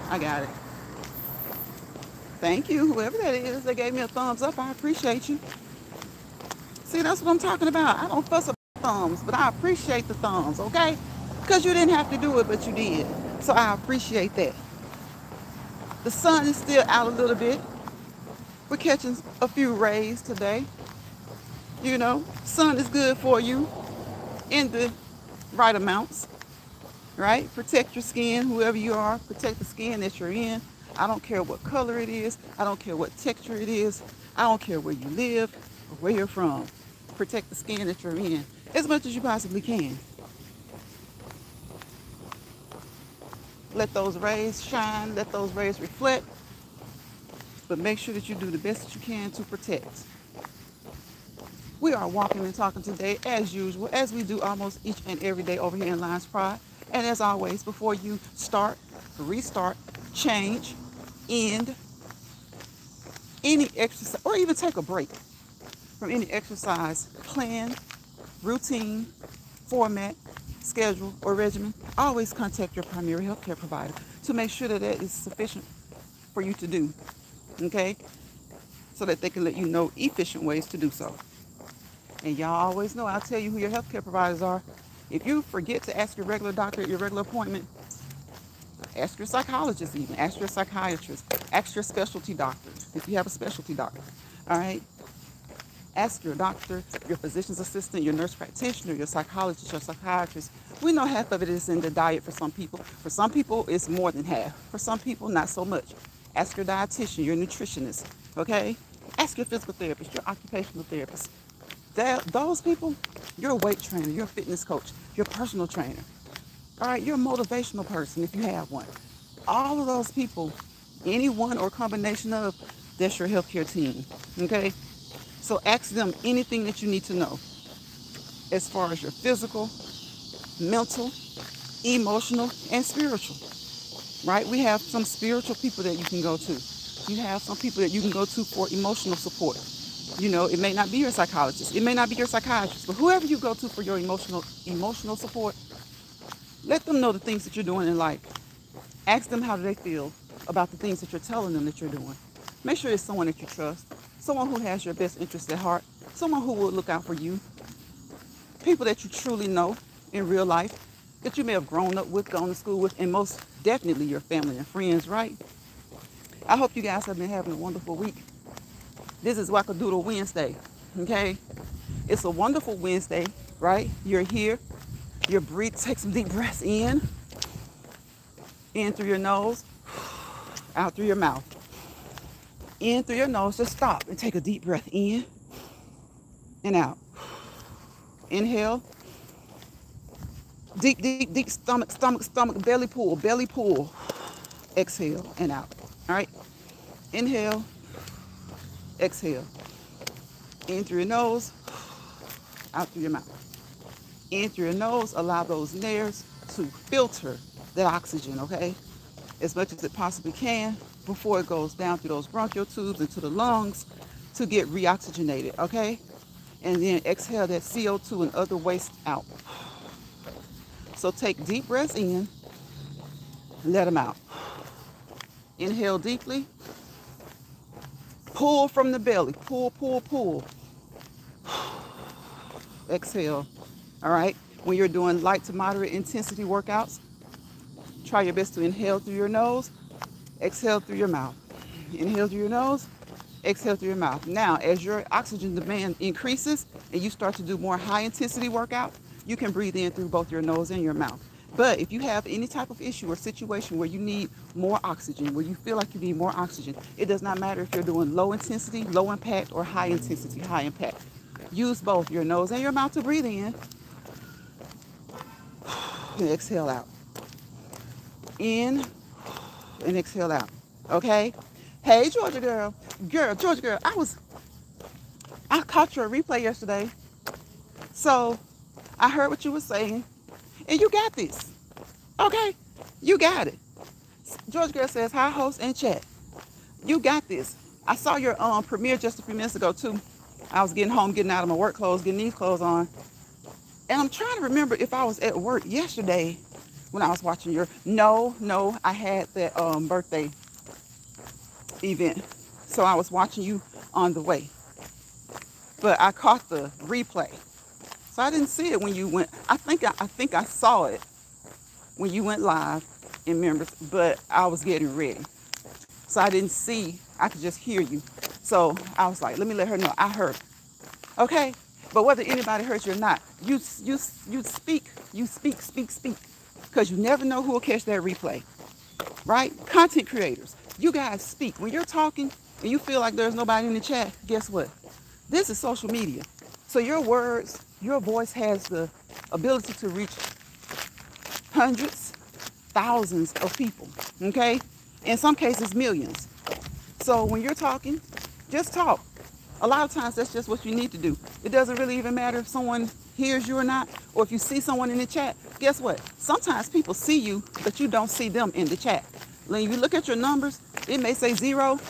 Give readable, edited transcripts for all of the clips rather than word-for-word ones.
I got it. Thank you, whoever that is that gave me a thumbs up. I appreciate you. See, that's what I'm talking about. I don't fuss about thumbs, but I appreciate the thumbs, okay? Because you didn't have to do it, but you did. So I appreciate that. The sun is still out a little bit. We're catching a few rays today. You know, sun is good for you in the right amounts, right? Protect your skin, whoever you are. Protect the skin that you're in. I don't care what color it is. I don't care what texture it is. I don't care where you live or where you're from. Protect the skin that you're in as much as you possibly can. Let those rays shine. Let those rays reflect. But make sure that you do the best that you can to protect. We are walking and talking today as usual, as we do almost each and every day over here in Lions Pride. And as always, before you start, restart, change, end any exercise, or even take a break from any exercise plan, routine, format, schedule, or regimen, always contact your primary health care provider to make sure that that is sufficient for you to do, okay? So that they can let you know efficient ways to do so. And y'all always know, I'll tell you who your healthcare providers are. If you forget to ask your regular doctor at your regular appointment, ask your psychologist even, ask your psychiatrist, ask your specialty doctor, if you have a specialty doctor, all right? Ask your doctor, your physician's assistant, your nurse practitioner, your psychologist, your psychiatrist. We know half of it is in the diet for some people. For some people, it's more than half. For some people, not so much. Ask your dietitian, your nutritionist, okay? Ask your physical therapist, your occupational therapist. Those people, you're a weight trainer, you're a fitness coach, you're a personal trainer. All right, you're a motivational person if you have one. All of those people, any one or combination of, that's your healthcare team, okay? So ask them anything that you need to know as far as your physical, mental, emotional, and spiritual, right? We have some spiritual people that you can go to. You have some people that you can go to for emotional support. You know, it may not be your psychologist, it may not be your psychiatrist, but whoever you go to for your emotional support, let them know the things that you're doing in life. Ask them how do they feel about the things that you're telling them that you're doing. Make sure it's someone that you trust, someone who has your best interest at heart, someone who will look out for you, people that you truly know in real life, that you may have grown up with, gone to school with, and most definitely your family and friends, right? I hope you guys have been having a wonderful week. This is Wackadoodle Wednesday, okay? It's a wonderful Wednesday, right? You're here. You breathe, take some deep breaths in through your nose, out through your mouth. In through your nose, just stop and take a deep breath in and out. Inhale. Deep, deep, deep stomach, belly pull. Exhale and out, all right? Inhale. Exhale. In through your nose, out through your mouth. In through your nose, allow those nares to filter that oxygen, okay? As much as it possibly can before it goes down through those bronchial tubes into the lungs to get reoxygenated, okay? And then exhale that CO2 and other waste out. So take deep breaths in, let them out. Inhale deeply. Pull from the belly. Pull. Exhale. All right. When you're doing light to moderate intensity workouts, try your best to inhale through your nose, exhale through your mouth. Inhale through your nose, exhale through your mouth. Now, as your oxygen demand increases and you start to do more high intensity workout, you can breathe in through both your nose and your mouth. But if you have any type of issue or situation where you need more oxygen, where you feel like you need more oxygen, it does not matter if you're doing low intensity, low impact, or high intensity, high impact. Use both your nose and your mouth to breathe in and exhale out. In and exhale out. Okay? Hey, Georgia girl. Georgia girl, I caught your replay yesterday. So I heard what you were saying. And you got this. Okay? You got it. George Girl says, hi, host and chat. You got this. I saw your premiere just a few minutes ago, too. I was getting home, getting out of my work clothes, getting these clothes on. And I'm trying to remember if I was at work yesterday when I was watching your, no, I had that birthday event. So I was watching you on the way. But I caught the replay. So I didn't see it when you went. I think I saw it when you went live in members, but I was getting ready. So I didn't see, I could just hear you. So I was like, let me let her know I heard. Okay? But whether anybody heard you or not, you speak. Because you never know who will catch that replay. Right? Content creators, you guys speak. When you're talking and you feel like there's nobody in the chat, guess what? This is social media. So your words, your voice has the ability to reach hundreds, thousands of people, okay? In some cases, millions. So when you're talking, just talk. A lot of times that's just what you need to do. It doesn't really even matter if someone hears you or not, or if you see someone in the chat. Guess what? Sometimes people see you, but you don't see them in the chat. When you look at your numbers, it may say 0,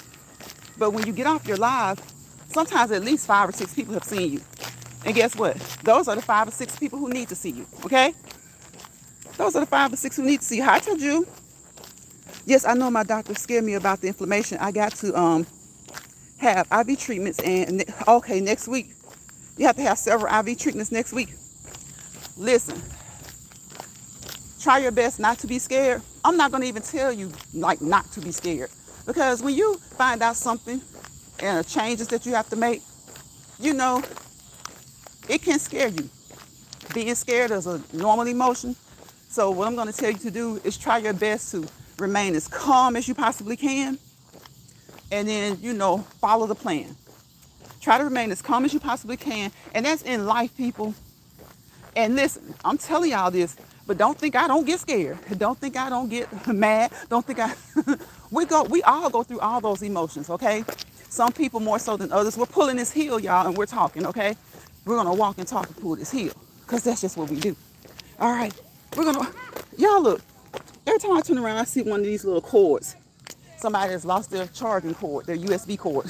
but when you get off your live, sometimes at least 5 or 6 people have seen you. And guess what? Those are the 5 or 6 people who need to see you, okay? Those are the 5 or 6 who need to see you. Hi, Taju. Yes, I know my doctor scared me about the inflammation. I got to have IV treatments, and okay, next week. You have to have several IV treatments next week. Listen, try your best not to be scared. I'm not going to even tell you, like, not to be scared. Because when you find out something and the changes that you have to make, you know, it can scare you. Being scared is a normal emotion. So what I'm going to tell you to do is try your best to remain as calm as you possibly can. And then, you know, follow the plan. Try to remain as calm as you possibly can. And that's in life, people. And listen, I'm telling y'all this, but don't think I don't get scared. Don't think I don't get mad. Don't think I... we all go through all those emotions, okay? Some people more so than others. We're pulling this hill, y'all, and we're talking, okay? We're going to walk and talk and pull this hill, because that's just what we do. All right. We're going to... Y'all, look. Every time I turn around, I see one of these little cords. Somebody has lost their charging cord, their USB cord.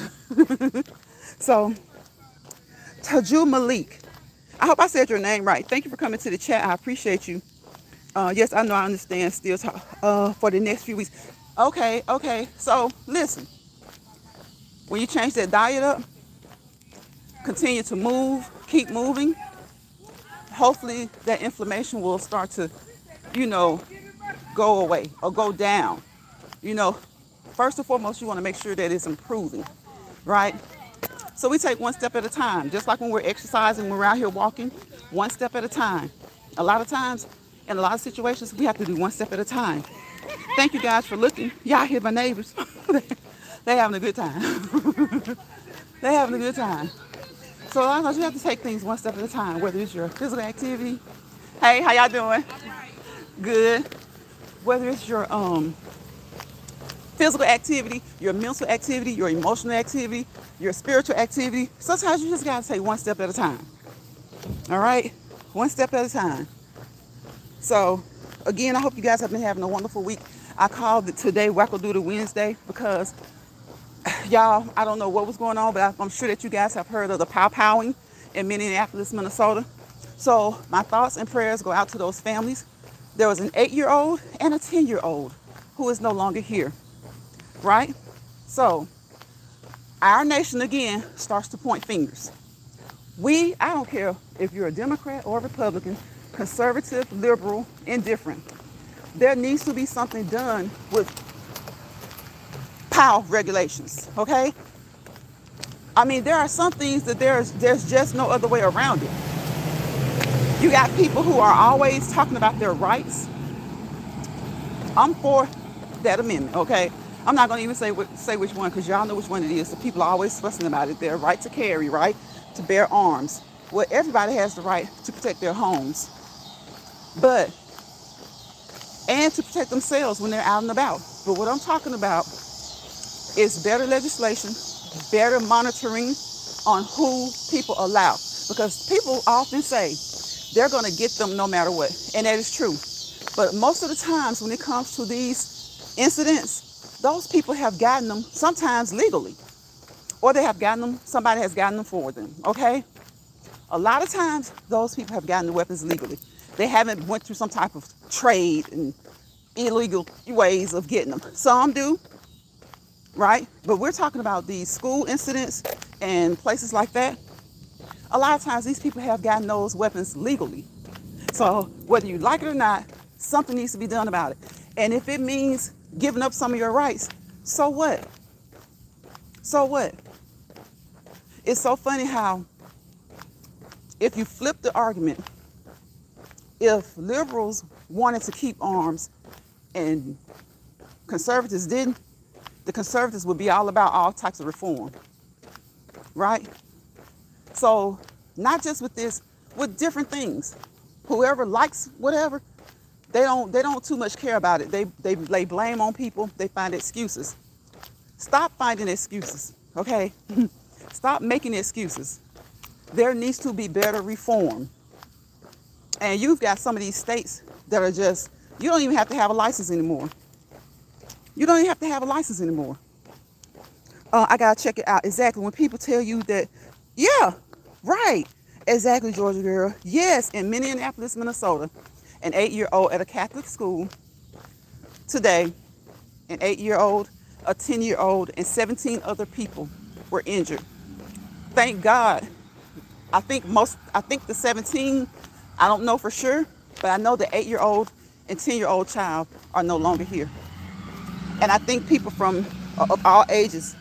So, Taju Malik. I hope I said your name right. Thank you for coming to the chat. I appreciate you. Yes, I know, I understand. Still for the next few weeks. Okay. So, listen. When you change that diet up, continue to move, keep moving. Hopefully that inflammation will start to, you know, go away or go down. You know, first and foremost, you want to make sure that it's improving, right? So we take one step at a time, just like when we're exercising, when we're out here walking, one step at a time. A lot of times, in a lot of situations, we have to do one step at a time. Thank you guys for looking. Y'all hear my neighbors. They having a good time. They having a good time. So a lot of times you have to take things one step at a time, whether it's your physical activity. Hey, how y'all doing? Good. Whether it's your physical activity, your mental activity, your emotional activity, your spiritual activity. Sometimes you just got to take one step at a time. All right? One step at a time. So, again, I hope you guys have been having a wonderful week. I called it today Wackadoodle Wednesday because, y'all, I don't know what was going on, but I'm sure that you guys have heard of the pow-powing in Minneapolis, Minnesota. So, my thoughts and prayers go out to those families. There was an 8-year-old and a 10-year-old who is no longer here. Right? So, our nation, again, starts to point fingers. I don't care if you're a Democrat or a Republican, conservative, liberal, indifferent. There needs to be something done with POW regulations, okay? I mean, there are some things that there's just no other way around it. You got people who are always talking about their rights. I'm for that amendment, okay? I'm not going to even say which one, because y'all know which one it is. The people are always fussing about it. Their right to carry, right to bear arms. Well, everybody has the right to protect their homes, and to protect themselves when they're out and about. But what I'm talking about is better legislation, better monitoring on who people allow. Because people often say they're going to get them no matter what, and that is true. But most of the times when it comes to these incidents, those people have gotten them sometimes legally, or they have gotten them, somebody has gotten them for them, okay? A lot of times, those people have gotten the weapons legally. They haven't went through some type of trade and illegal ways of getting them. Some do, right? But we're talking about these school incidents and places like that. A lot of times these people have gotten those weapons legally. So whether you like it or not, something needs to be done about it. And if it means giving up some of your rights, so what? So what? It's so funny how if you flip the argument, if liberals wanted to keep arms and conservatives didn't, the conservatives would be all about all types of reform, right? So not just with this, with different things. Whoever likes whatever, they don't too much care about it. They lay blame on people. They find excuses. Stop finding excuses, okay? Stop making excuses. There needs to be better reform. And you've got some of these states that are just, you don't even have to have a license anymore. You don't even have to have a license anymore. I gotta check it out. Exactly. When people tell you that, yeah, right. Exactly, Georgia girl. Yes, in Minneapolis, Minnesota, an 8-year-old at a Catholic school today, an 8-year-old, a 10-year-old, and 17 other people were injured. Thank God. I think the 17, I don't know for sure, but I know the 8-year-old and 10-year-old child are no longer here. And I think people of all ages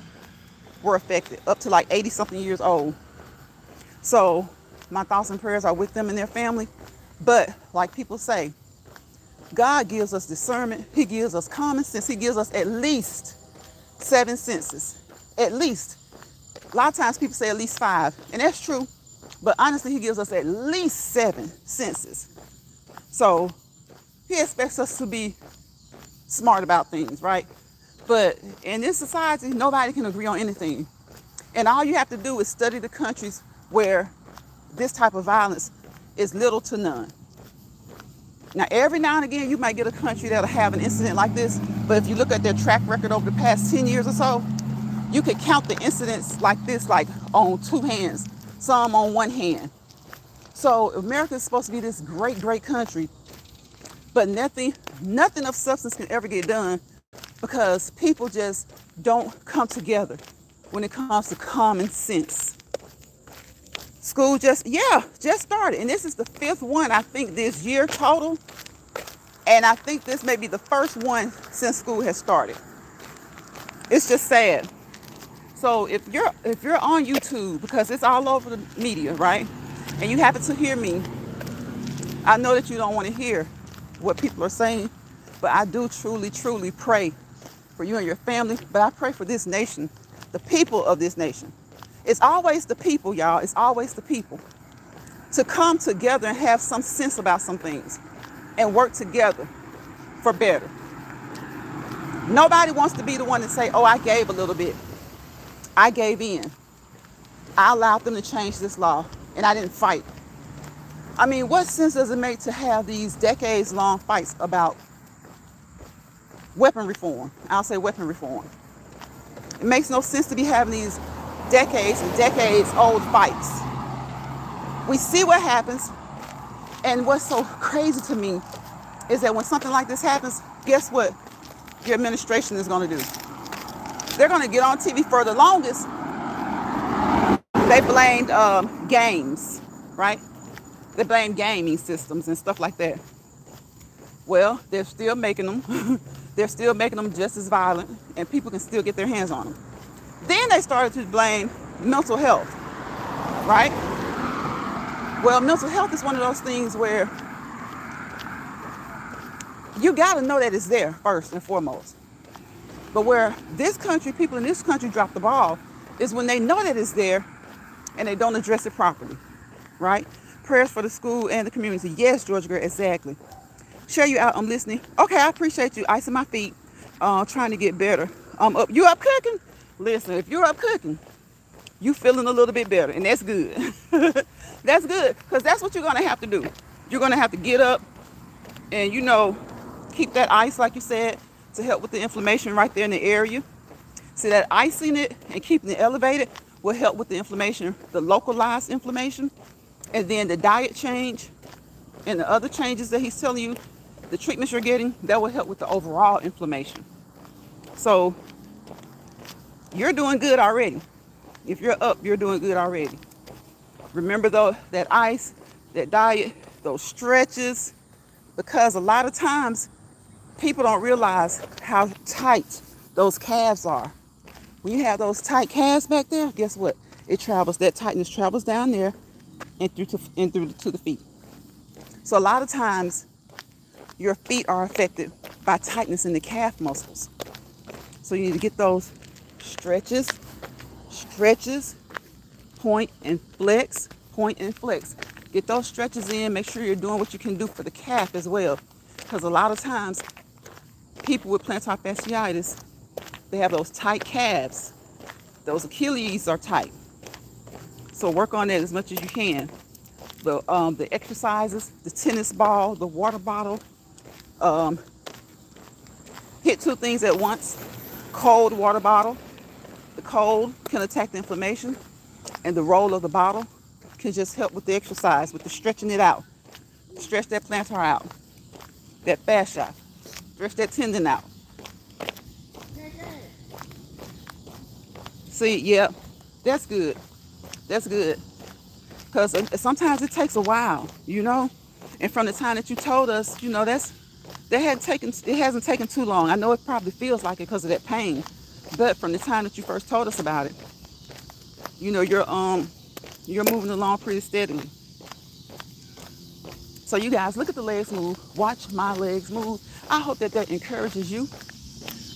were affected, up to like 80-something years old. So my thoughts and prayers are with them and their family. But like people say, God gives us discernment. He gives us common sense. He gives us at least 7 senses. At least. A lot of times people say at least 5, and that's true. But honestly, he gives us at least 7 senses. So he expects us to be smart about things, right? But in this society, nobody can agree on anything. And all you have to do is study the countries where this type of violence is little to none. Now, every now and again, you might get a country that'll have an incident like this. But if you look at their track record over the past 10 years or so, you could count the incidents like this, like on 2 hands, some on 1 hand. So America is supposed to be this great, great country, but nothing of substance can ever get done because people just don't come together when it comes to common sense. School just started. And this is the 5th one, I think, this year total. And I think this may be the first one since school has started. It's just sad. So if you're on YouTube, because it's all over the media, right? And you happen to hear me, I know that you don't want to hear what people are saying, but I do truly, truly pray for you and your family. But I pray for this nation, the people of this nation. It's always the people, y'all. It's always the people. To come together and have some sense about some things and work together for better. Nobody wants to be the one to say, oh, I gave a little bit. I gave in. I allowed them to change this law and I didn't fight. I mean, what sense does it make to have these decades-long fights about weapon reform? I'll say weapon reform. It makes no sense to be having these decades and decades old fights. We see what happens, and what's so crazy to me is that when something like this happens, guess what your administration is going to do? They're going to get on TV. For the longest, they blamed games, right? They blamed gaming systems and stuff like that. Well, they're still making them. They're still making them just as violent, and people can still get their hands on them. Then they started to blame mental health, right? Well, mental health is one of those things where you got to know that it's there first and foremost. But where this country, people in this country drop the ball is when they know that it's there and they don't address it properly, right? Prayers for the school and the community. Yes, Georgia girl, exactly. Share you out, I'm listening. Okay, I appreciate you. Icing my feet, trying to get better. You up cooking? Listen, if you're up cooking, you feeling a little bit better, and that's good. That's good, because that's what you're going to have to do. You're going to have to get up and, keep that ice, like you said, to help with the inflammation right there in the area. So that icing it and keeping it elevated will help with the inflammation, the localized inflammation. And then the diet change and the other changes that he's telling you the treatments you're getting, that will help with the overall inflammation. So you're doing good already. If you're up, you're doing good already. Remember though, that ice, that diet, those stretches, because a lot of times people don't realize how tight those calves are. When you have those tight calves back there, guess what? It travels, that tightness travels down there and through to the feet. So a lot of times your feet are affected by tightness in the calf muscles. So you need to get those stretches, point and flex, point and flex. Get those stretches in. Make sure you're doing what you can do for the calf as well. Because a lot of times people with plantar fasciitis, they have those tight calves. Those Achilles are tight. So work on that as much as you can. The exercises, the tennis ball, the water bottle. Hit two things at once. Cold water bottle. The cold can attack the inflammation, and the roll of the bottle can just help with the exercise, with the stretching it out. Stretch that plantar out, that fascia. Stretch that tendon out. See, yeah, that's good. That's good. Because sometimes it takes a while, you know. And from the time that you told us, you know, it hasn't taken too long. I know it probably feels like it because of that pain. But from the time that you first told us about it, you know, you're moving along pretty steadily. So you guys, look at the legs move. Watch my legs move. I hope that encourages you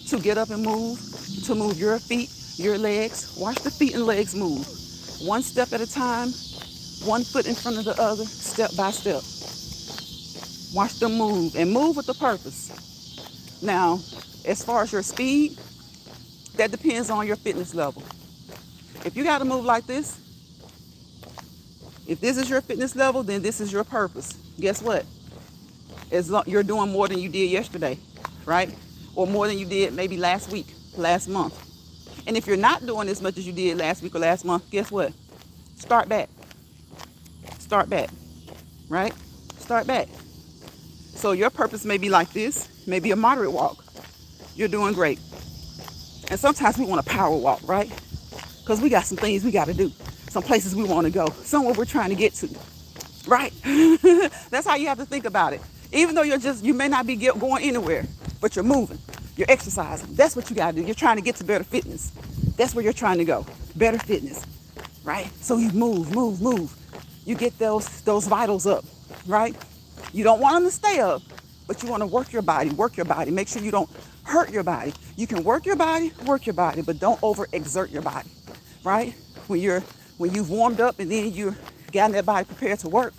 to get up and move, to move your feet, your legs. Watch the feet and legs move. One step at a time, one foot in front of the other, step by step. Watch them move, and move with a purpose. Now, as far as your speed, that depends on your fitness level. If you got to move like this, if this is your fitness level, then this is your purpose. Guess what? You're doing more than you did yesterday, right? Or more than you did maybe last week, last month. And if you're not doing as much as you did last week or last month, guess what? Start back. Start back, right? Start back. So your purpose may be like this, maybe a moderate walk. You're doing great. And sometimes we want a power walk, right? Because we got some things we got to do, some places we want to go, somewhere we're trying to get to, right? That's how you have to think about it. Even though you may not be going anywhere, but you're moving, you're exercising. That's what you got to do. You're trying to get to better fitness. That's where you're trying to go, better fitness, right? So you move. You get those vitals up, right? You don't want them to stay up, but you want to work your body. Make sure you don't hurt your body. You can work your body, but don't overexert your body, right? When you've warmed up and then you're getting that body prepared to work,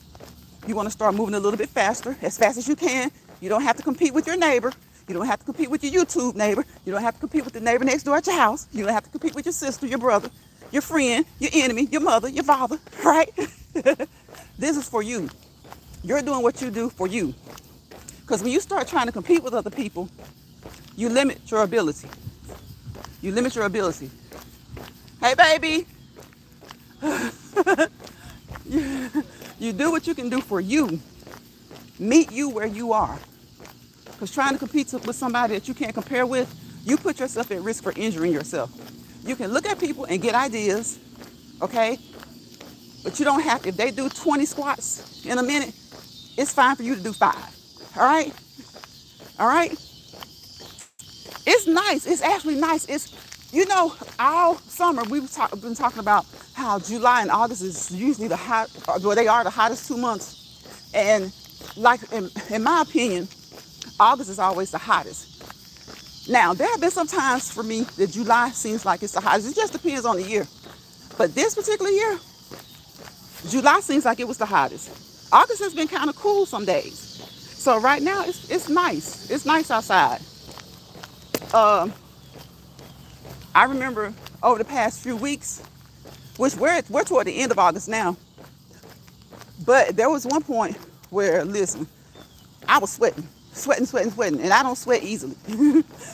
you want to start moving a little bit faster, as fast as you can. You don't have to compete with your neighbor. You don't have to compete with your YouTube neighbor. You don't have to compete with the neighbor next door at your house. You don't have to compete with your sister, your brother, your friend, your enemy, your mother, your father, right? This is for you. You're doing what you do for you. Because when you start trying to compete with other people, you limit your ability. You limit your ability. Hey, baby. You do what you can do for you. Meet you where you are. Because trying to compete with somebody that you can't compare with, you put yourself at risk for injuring yourself. You can look at people and get ideas, okay? But you don't have, if they do 20 squats in a minute, it's fine for you to do 5. All right? All right? It's nice. It's actually nice. It's, you know, all summer we've been talking about how July and August is usually they are the hottest 2 months. And like, in my opinion, August is always the hottest. Now, there have been some times for me that July seems like it's the hottest. It just depends on the year. But this particular year, July seems like it was the hottest. August has been kind of cool some days. So right now, it's nice. It's nice outside. I remember over the past few weeks, which we're toward the end of August now, but there was one point where, listen, I was sweating, and I don't sweat easily.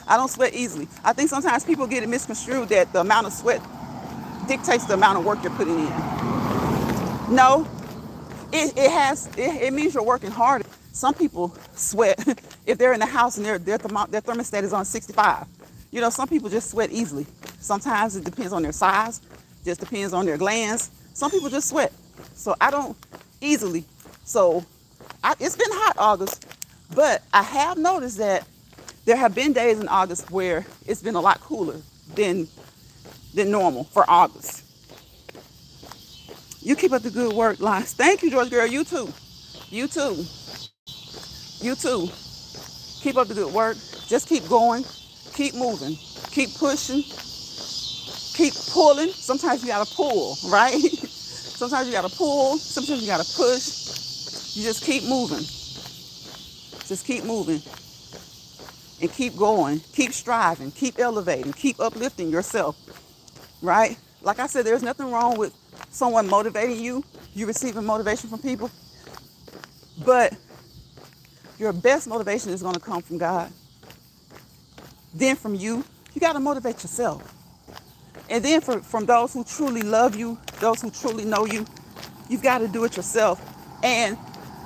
I don't sweat easily. I think sometimes people get it misconstrued that the amount of sweat dictates the amount of work you're putting in. No, it means you're working harder. Some people sweat if they're in the house and their thermostat is on 65. You know, some people just sweat easily. Sometimes it depends on their size, just depends on their glands. Some people just sweat. So I don't easily. So it's been hot August, but I have noticed that there have been days in August where it's been a lot cooler than normal for August. You keep up the good work, Lines. Thank you, George girl. You too. You too. You too. Keep up the good work. Just keep going. Keep moving. Keep pushing. Keep pulling. Sometimes you gotta pull, right? Sometimes you gotta pull. Sometimes you gotta push. You just keep moving. Just keep moving. And keep going. Keep striving. Keep elevating. Keep uplifting yourself. Right? Like I said, there's nothing wrong with someone motivating you. You receiving motivation from people. But your best motivation is going to come from God. Then from you, you got to motivate yourself. And then from those who truly love you, those who truly know you, you've got to do it yourself. And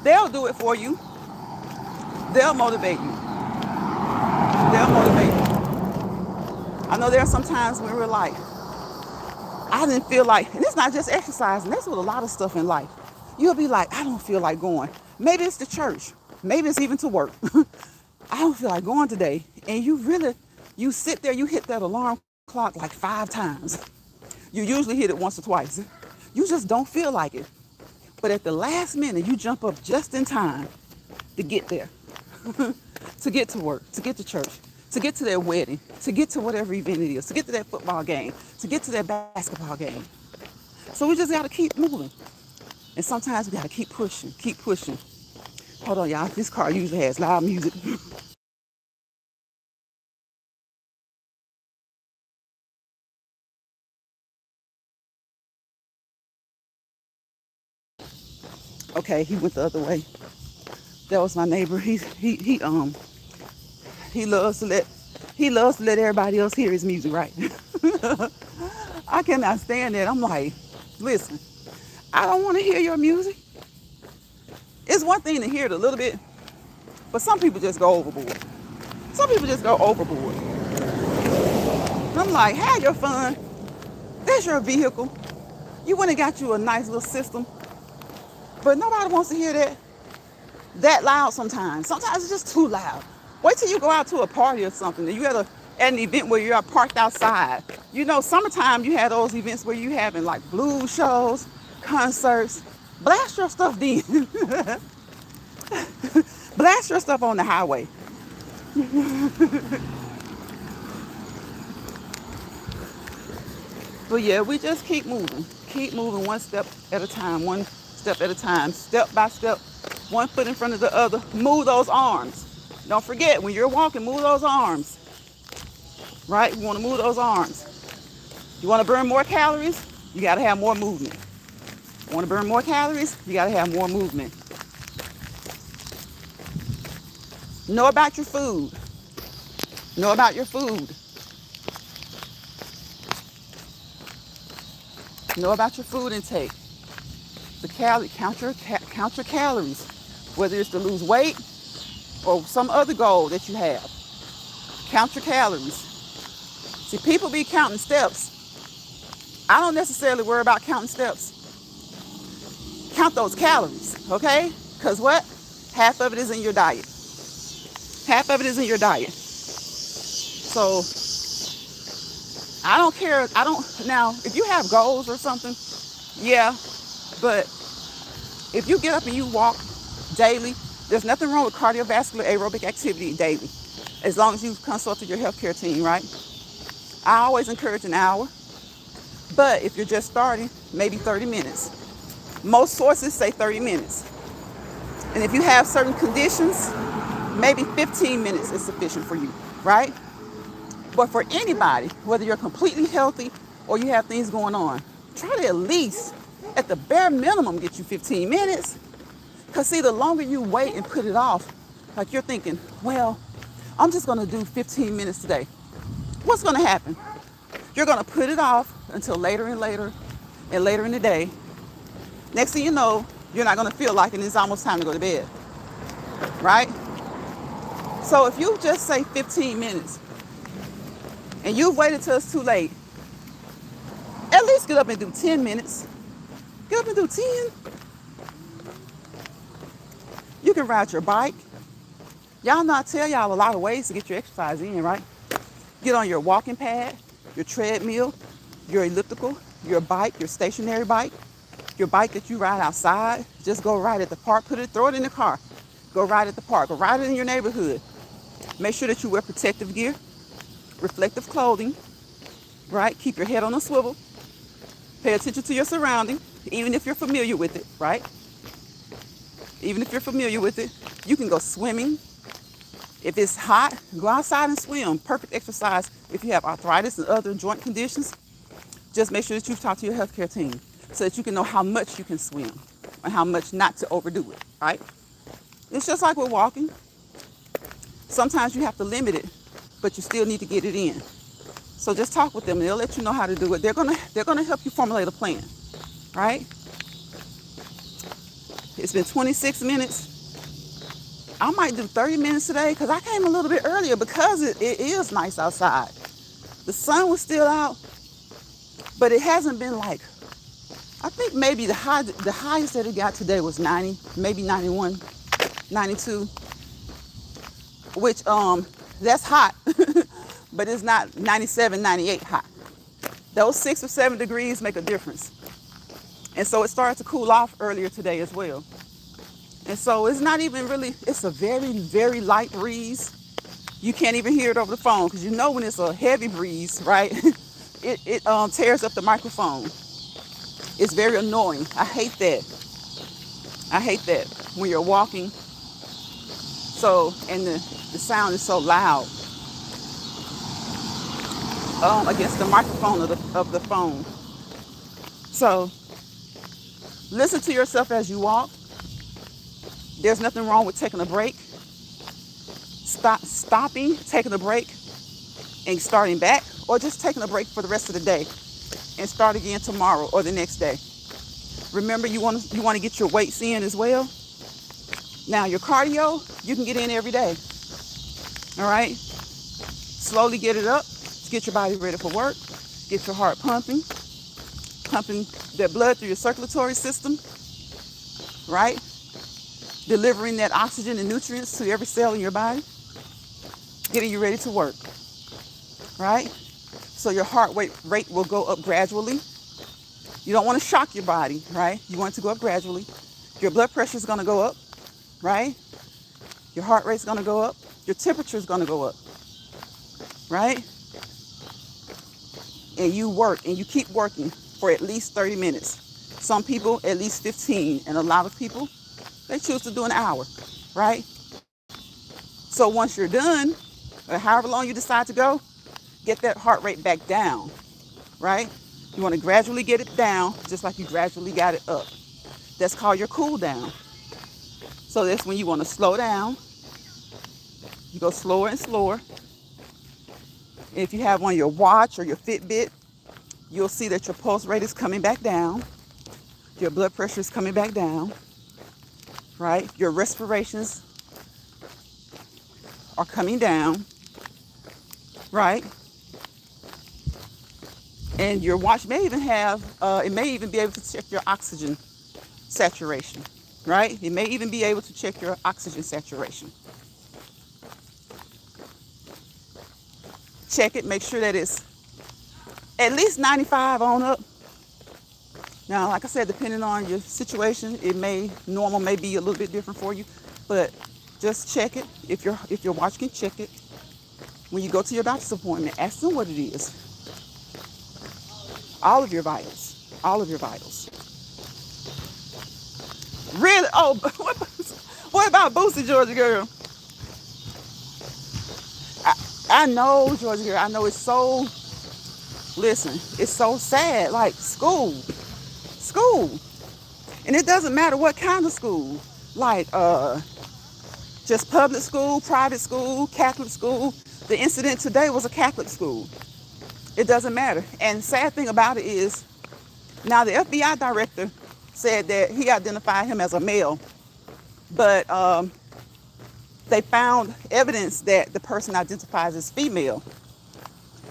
they'll do it for you. They'll motivate you. They'll motivate you. I know there are some times when we're like, I didn't feel like, and it's not just exercising, that's with a lot of stuff in life. You'll be like, I don't feel like going. Maybe it's to church. Maybe it's even to work. I don't feel like going today. And you sit there, you hit that alarm clock like 5 times. You usually hit it once or twice. You just don't feel like it. But at the last minute, you jump up just in time to get there, to get to work, to get to church, to get to their wedding, to get to whatever event it is, to get to that football game, to get to that basketball game. So we just got to keep moving. And sometimes we got to keep pushing, keep pushing. Hold on, y'all. This car usually has loud music. Okay, he went the other way. That was my neighbor. He loves to let everybody else hear his music, right? I cannot stand that. I'm like, listen, I don't want to hear your music. It's one thing to hear it a little bit, but some people just go overboard. Some people just go overboard. I'm like, have your fun. That's your vehicle. You went and got you a nice little system, but nobody wants to hear that loud sometimes. Sometimes it's just too loud. Wait till you go out to a party or something. And you at an event where you're parked outside. You know, summertime, you have those events where you having like blues shows, concerts. Blast your stuff then. Blast your stuff on the highway. But yeah, we just keep moving. Keep moving one step at a time, one step at a time, step by step, one foot in front of the other. Move those arms. Don't forget, when you're walking, move those arms. Right? You want to move those arms. You want to burn more calories? You got to have more movement. You want to burn more calories? You got to have more movement. Know about your food. Know about your food. Know about your food intake. Count your calories. Whether it's to lose weight or some other goal that you have. Count your calories. See, people be counting steps. I don't necessarily worry about counting steps. Count those calories, okay? Because what? Half of it is in your diet. Half of it is in your diet. So, I don't care. Now, if you have goals or something, yeah. But if you get up and you walk daily, there's nothing wrong with cardiovascular aerobic activity daily, as long as you've consulted your healthcare team, right? I always encourage an hour. But if you're just starting, maybe 30 minutes. Most sources say 30 minutes. And if you have certain conditions, maybe 15 minutes is sufficient for you, right? But for anybody, whether you're completely healthy or you have things going on, try to at least, at the bare minimum, get you 15 minutes. Because see, the longer you wait and put it off, like you're thinking, well, I'm just going to do 15 minutes today. What's going to happen? You're going to put it off until later and later and later in the day. Next thing you know, you're not going to feel like it, and it's almost time to go to bed. right? So if you just say 15 minutes and you've waited till it's too late, at least get up and do 10 minutes. Get up and do 10. You can ride your bike. Y'all know I tell y'all a lot of ways to get your exercise in, right? Get on your walking pad, your treadmill, your elliptical, your bike, your stationary bike, your bike that you ride outside. Just go ride at the park, throw it in the car. Go ride at the park, go ride it in your neighborhood. Make sure that you wear protective gear, reflective clothing, right? Keep your head on a swivel. Pay attention to your surroundings, even if you're familiar with it, right? Even if you're familiar with it. You can go swimming. If it's hot, go outside and swim. Perfect exercise if you have arthritis and other joint conditions. Just make sure that you talk to your healthcare team so that you can know how much you can swim and how much not to overdo it, right? It's just like with walking. Sometimes you have to limit it, but you still need to get it in. So just talk with them and they'll let you know how to do it. They're gonna help you formulate a plan, right? It's been 26 minutes. I might do 30 minutes today because I came a little bit earlier because it is nice outside. The sun was still out, but it hasn't been like, I think maybe the highest that it got today was 90, maybe 91, 92, which that's hot, but it's not 97, 98 hot. Those 6 or 7 degrees make a difference. And so it started to cool off earlier today as well. And so it's not even really, it's a very, very light breeze. You can't even hear it over the phone because you know when it's a heavy breeze, right? it tears up the microphone. It's very annoying. I hate that. I hate that when you're walking. So, and the sound is so loud against the microphone of the phone. So, listen to yourself as you walk. There's nothing wrong with taking a break. Stopping, taking a break, and starting back, or just taking a break for the rest of the day and start again tomorrow or the next day. Remember, you want to get your weights in as well. Now, your cardio, you can get in every day. All right? Slowly get it up to get your body ready for work. Get your heart pumping that blood through your circulatory system, right? Delivering that oxygen and nutrients to every cell in your body, getting you ready to work, right? So your heart rate will go up gradually. You don't want to shock your body, right? You want it to go up gradually. Your blood pressure is going to go up, right? Your heart rate's going to go up. Your temperature is going to go up, right? And you work and you keep working for at least 30 minutes. Some people, at least 15. And a lot of people, they choose to do an hour, right? So once you're done, or however long you decide to go, get that heart rate back down, right? You want to gradually get it down, just like you gradually got it up. That's called your cool down. So that's when you want to slow down. You go slower and slower. If you have on your watch or your Fitbit, you'll see that your pulse rate is coming back down. Your blood pressure is coming back down, right? Your respirations are coming down, right? And your watch may even have, it may even be able to check your oxygen saturation, right? It may even be able to check your oxygen saturation. Check it, make sure that it's at least 95 on up. Now, like I said, depending on your situation, normal may be a little bit different for you, but just check it. If your watch can check it, when you go to your doctor's appointment, ask them what it is. All of your vitals, all of your vitals. Really? Oh, what about Boosie, Georgia girl? I know, Georgia girl. I know it's so. Listen, it's so sad. Like school, and it doesn't matter what kind of school. Like just public school, private school, Catholic school. The incident today was a Catholic school. It doesn't matter. And the sad thing about it is, now the FBI director said that he identified him as a male, but they found evidence that the person identifies as female.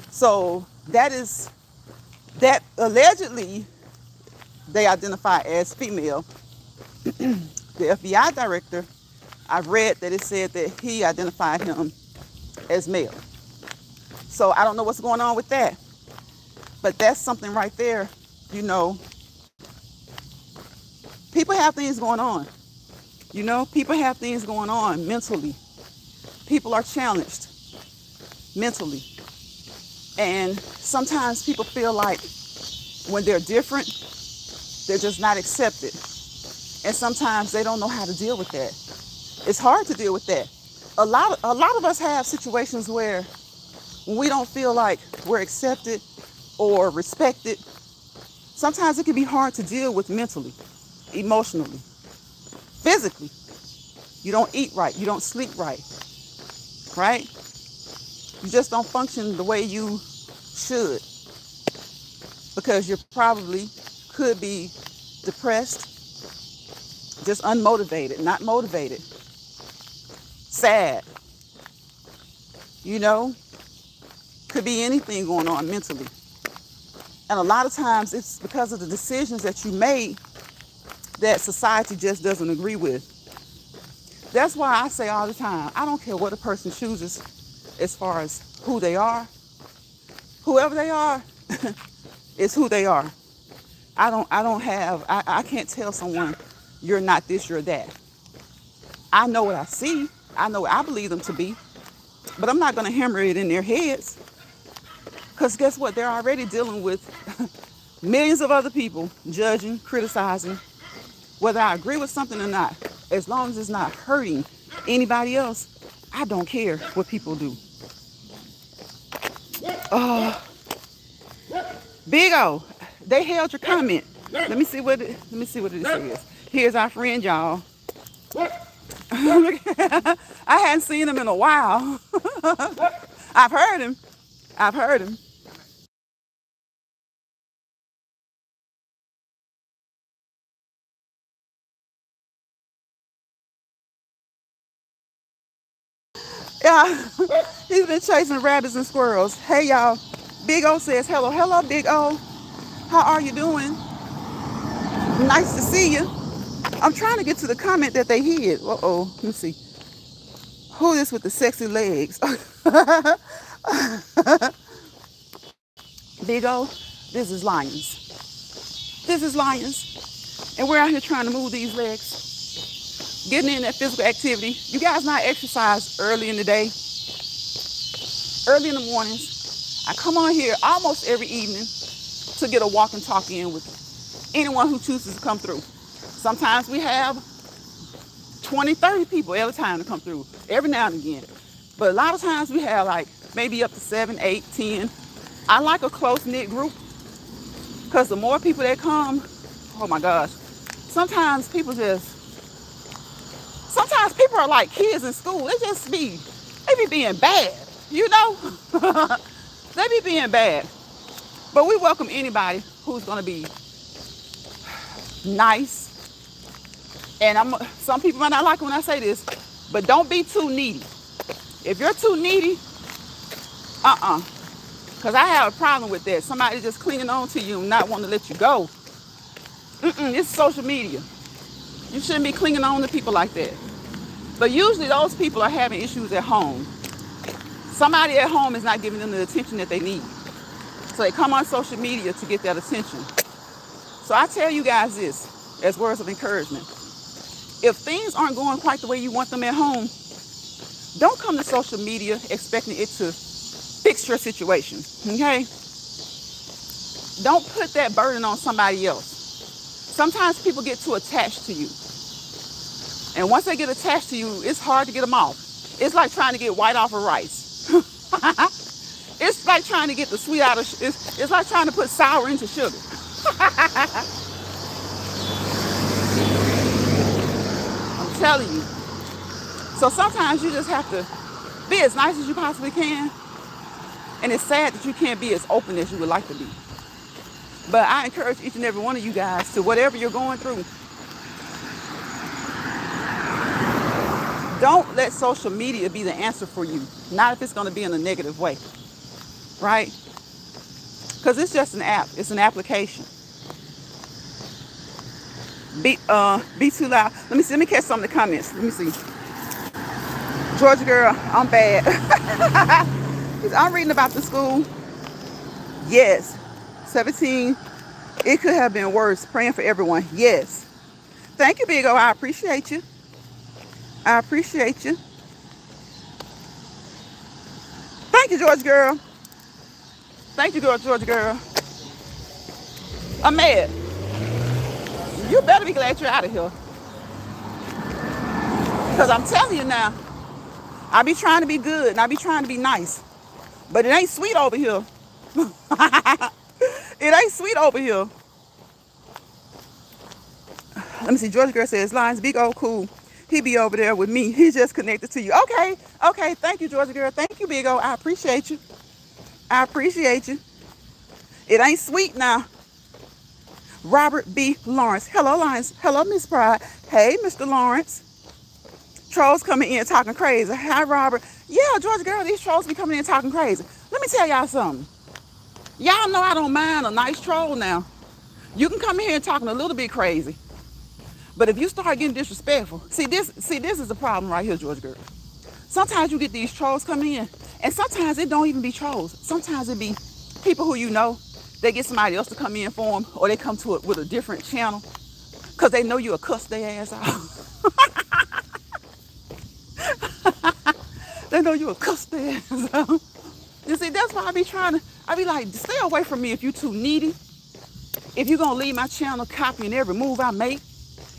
So that allegedly they identify as female. The FBI director, I've read that it said that he identified him as male. So I don't know what's going on with that. But that's something right there, you know. People have things going on. You know, people have things going on mentally. People are challenged mentally. And sometimes people feel like when they're different, they're just not accepted. And sometimes they don't know how to deal with that. It's hard to deal with that. A lot of us have situations where when we don't feel like we're accepted or respected, sometimes it can be hard to deal with mentally, emotionally, physically. You don't eat right. You don't sleep right. Right? You just don't function the way you should because you probably could be depressed, just unmotivated, not motivated, sad, you know, could be anything going on mentally. And a lot of times it's because of the decisions that you made that society just doesn't agree with. That's why I say all the time, I don't care what a person chooses as far as who they are. Whoever they are is who they are. I can't tell someone you're not this, you're that. I know what I see. I know what I believe them to be. But I'm not going to hammer it in their heads. Because guess what? They're already dealing with millions of other people judging, criticizing, whether I agree with something or not. As long as it's not hurting anybody else, I don't care what people do. Big O, they held your comment. Let me see what it says. Here's our friend, y'all. I hadn't seen him in a while. I've heard him. Yeah, he's been chasing rabbits and squirrels. Hey, y'all. Big O says, hello. Hello, Big O. How are you doing? Nice to see you. I'm trying to get to the comment that they hid. Uh-oh. Let me see. Who is this with the sexy legs? Big O, this is Lions. This is Lions. And we're out here trying to move these legs. Getting in that physical activity. You guys not exercise early in the day. Early in the mornings. I come on here almost every evening to get a walk and talk in with anyone who chooses to come through. Sometimes we have 20, 30 people every time to come through, every now and again. But a lot of times we have like maybe up to 7, 8, 10. I like a close-knit group because the more people that come, oh my gosh, sometimes people are like kids in school. They be being bad, you know? They be being bad. But we welcome anybody who's gonna be nice. And some people might not like it when I say this, but don't be too needy. If you're too needy, because I have a problem with that. Somebody just clinging on to you and not wanting to let you go. It's social media. You shouldn't be clinging on to people like that. But usually those people are having issues at home. Somebody at home is not giving them the attention that they need. So they come on social media to get that attention. So I tell you guys this as words of encouragement. If things aren't going quite the way you want them at home, don't come to social media expecting it to fix your situation, okay? Don't put that burden on somebody else. Sometimes people get too attached to you. And once they get attached to you, it's hard to get them off. It's like trying to get white off of rice. It's like trying to get the sweet out of, it's like trying to put sour into sugar. I'm telling you. So sometimes you just have to be as nice as you possibly can. And it's sad that you can't be as open as you would like to be. But I encourage each and every one of you guys to, whatever you're going through, Don't let social media be the answer for you. Not if it's going to be in a negative way, right? Because it's just an app. It's an application. Be too loud. Let me see. Let me catch some of the comments. Let me see. Georgia girl, I'm bad. I'm reading about the school. Yes. 17. It could have been worse. Praying for everyone. Yes. Thank you, Big O. I appreciate you. I appreciate you. Thank you, Georgia girl. Thank you, Georgia girl. I'm mad. You better be glad you're out of here. Because I'm telling you now, I be trying to be good and I be trying to be nice. But it ain't sweet over here. It ain't sweet over here. Let me see. Georgia girl says, Lions, Big O, cool. He be over there with me. He's just connected to you. Okay. Okay. Thank you, Georgia girl. Thank you, Big O. I appreciate you. I appreciate you. It ain't sweet now. Robert B. Lawrence. Hello, Lions. Hello, Miss Pride. Hey, Mr. Lawrence. Trolls coming in talking crazy. Hi, Robert. Yeah, Georgia girl, these trolls be coming in talking crazy. Let me tell y'all something. Y'all know I don't mind a nice troll now. You can come in here and talking a little bit crazy. But if you start getting disrespectful, see this is the problem right here, Georgia girl. Sometimes you get these trolls coming in, and sometimes it don't even be trolls. Sometimes it be people who you know. They get somebody else to come in for them, or they come to it with a different channel because they know you'll cuss their ass out. They know you'll cuss their ass out. You see, that's why I be like, stay away from me if you too needy. If you're going to leave my channel copying every move I make,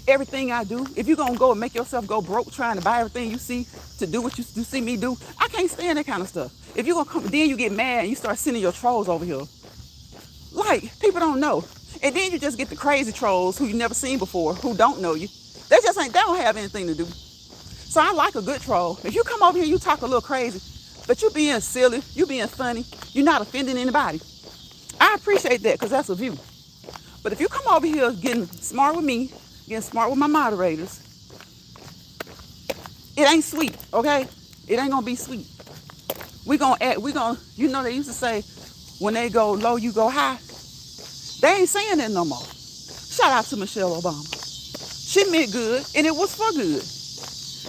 everything I do, if you're going to go and make yourself go broke trying to buy everything you see to do what you see me do, I can't stand that kind of stuff. If you're going to come, then you get mad and you start sending your trolls over here. Like, people don't know. And then you just get the crazy trolls who you never seen before, who don't know you. They don't have anything to do. So I like a good troll. If you come over here, you talk a little crazy, but you being silly, you being funny, you're not offending anybody. I appreciate that because that's a view. But if you come over here getting smart with me, getting smart with my moderators, it ain't sweet, okay? It ain't gonna be sweet. You know they used to say, when they go low, you go high. They ain't saying that no more. Shout out to Michelle Obama. She meant good, and it was for good.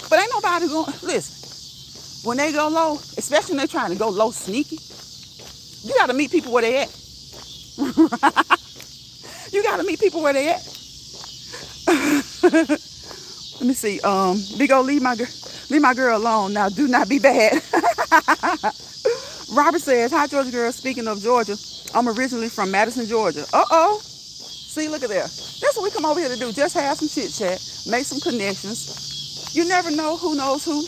But ain't nobody going, listen, when they go low, especially when they're trying to go low sneaky, you got to meet people where they at. You got to meet people where they at. Let me see. Big O, leave my girl alone. Now, do not be bad. Robert says, hi, Georgia girl. Speaking of Georgia, I'm originally from Madison, Georgia. Uh-oh. See, look at there. That's what we come over here to do. Just have some chit-chat, make some connections. You never know who knows who.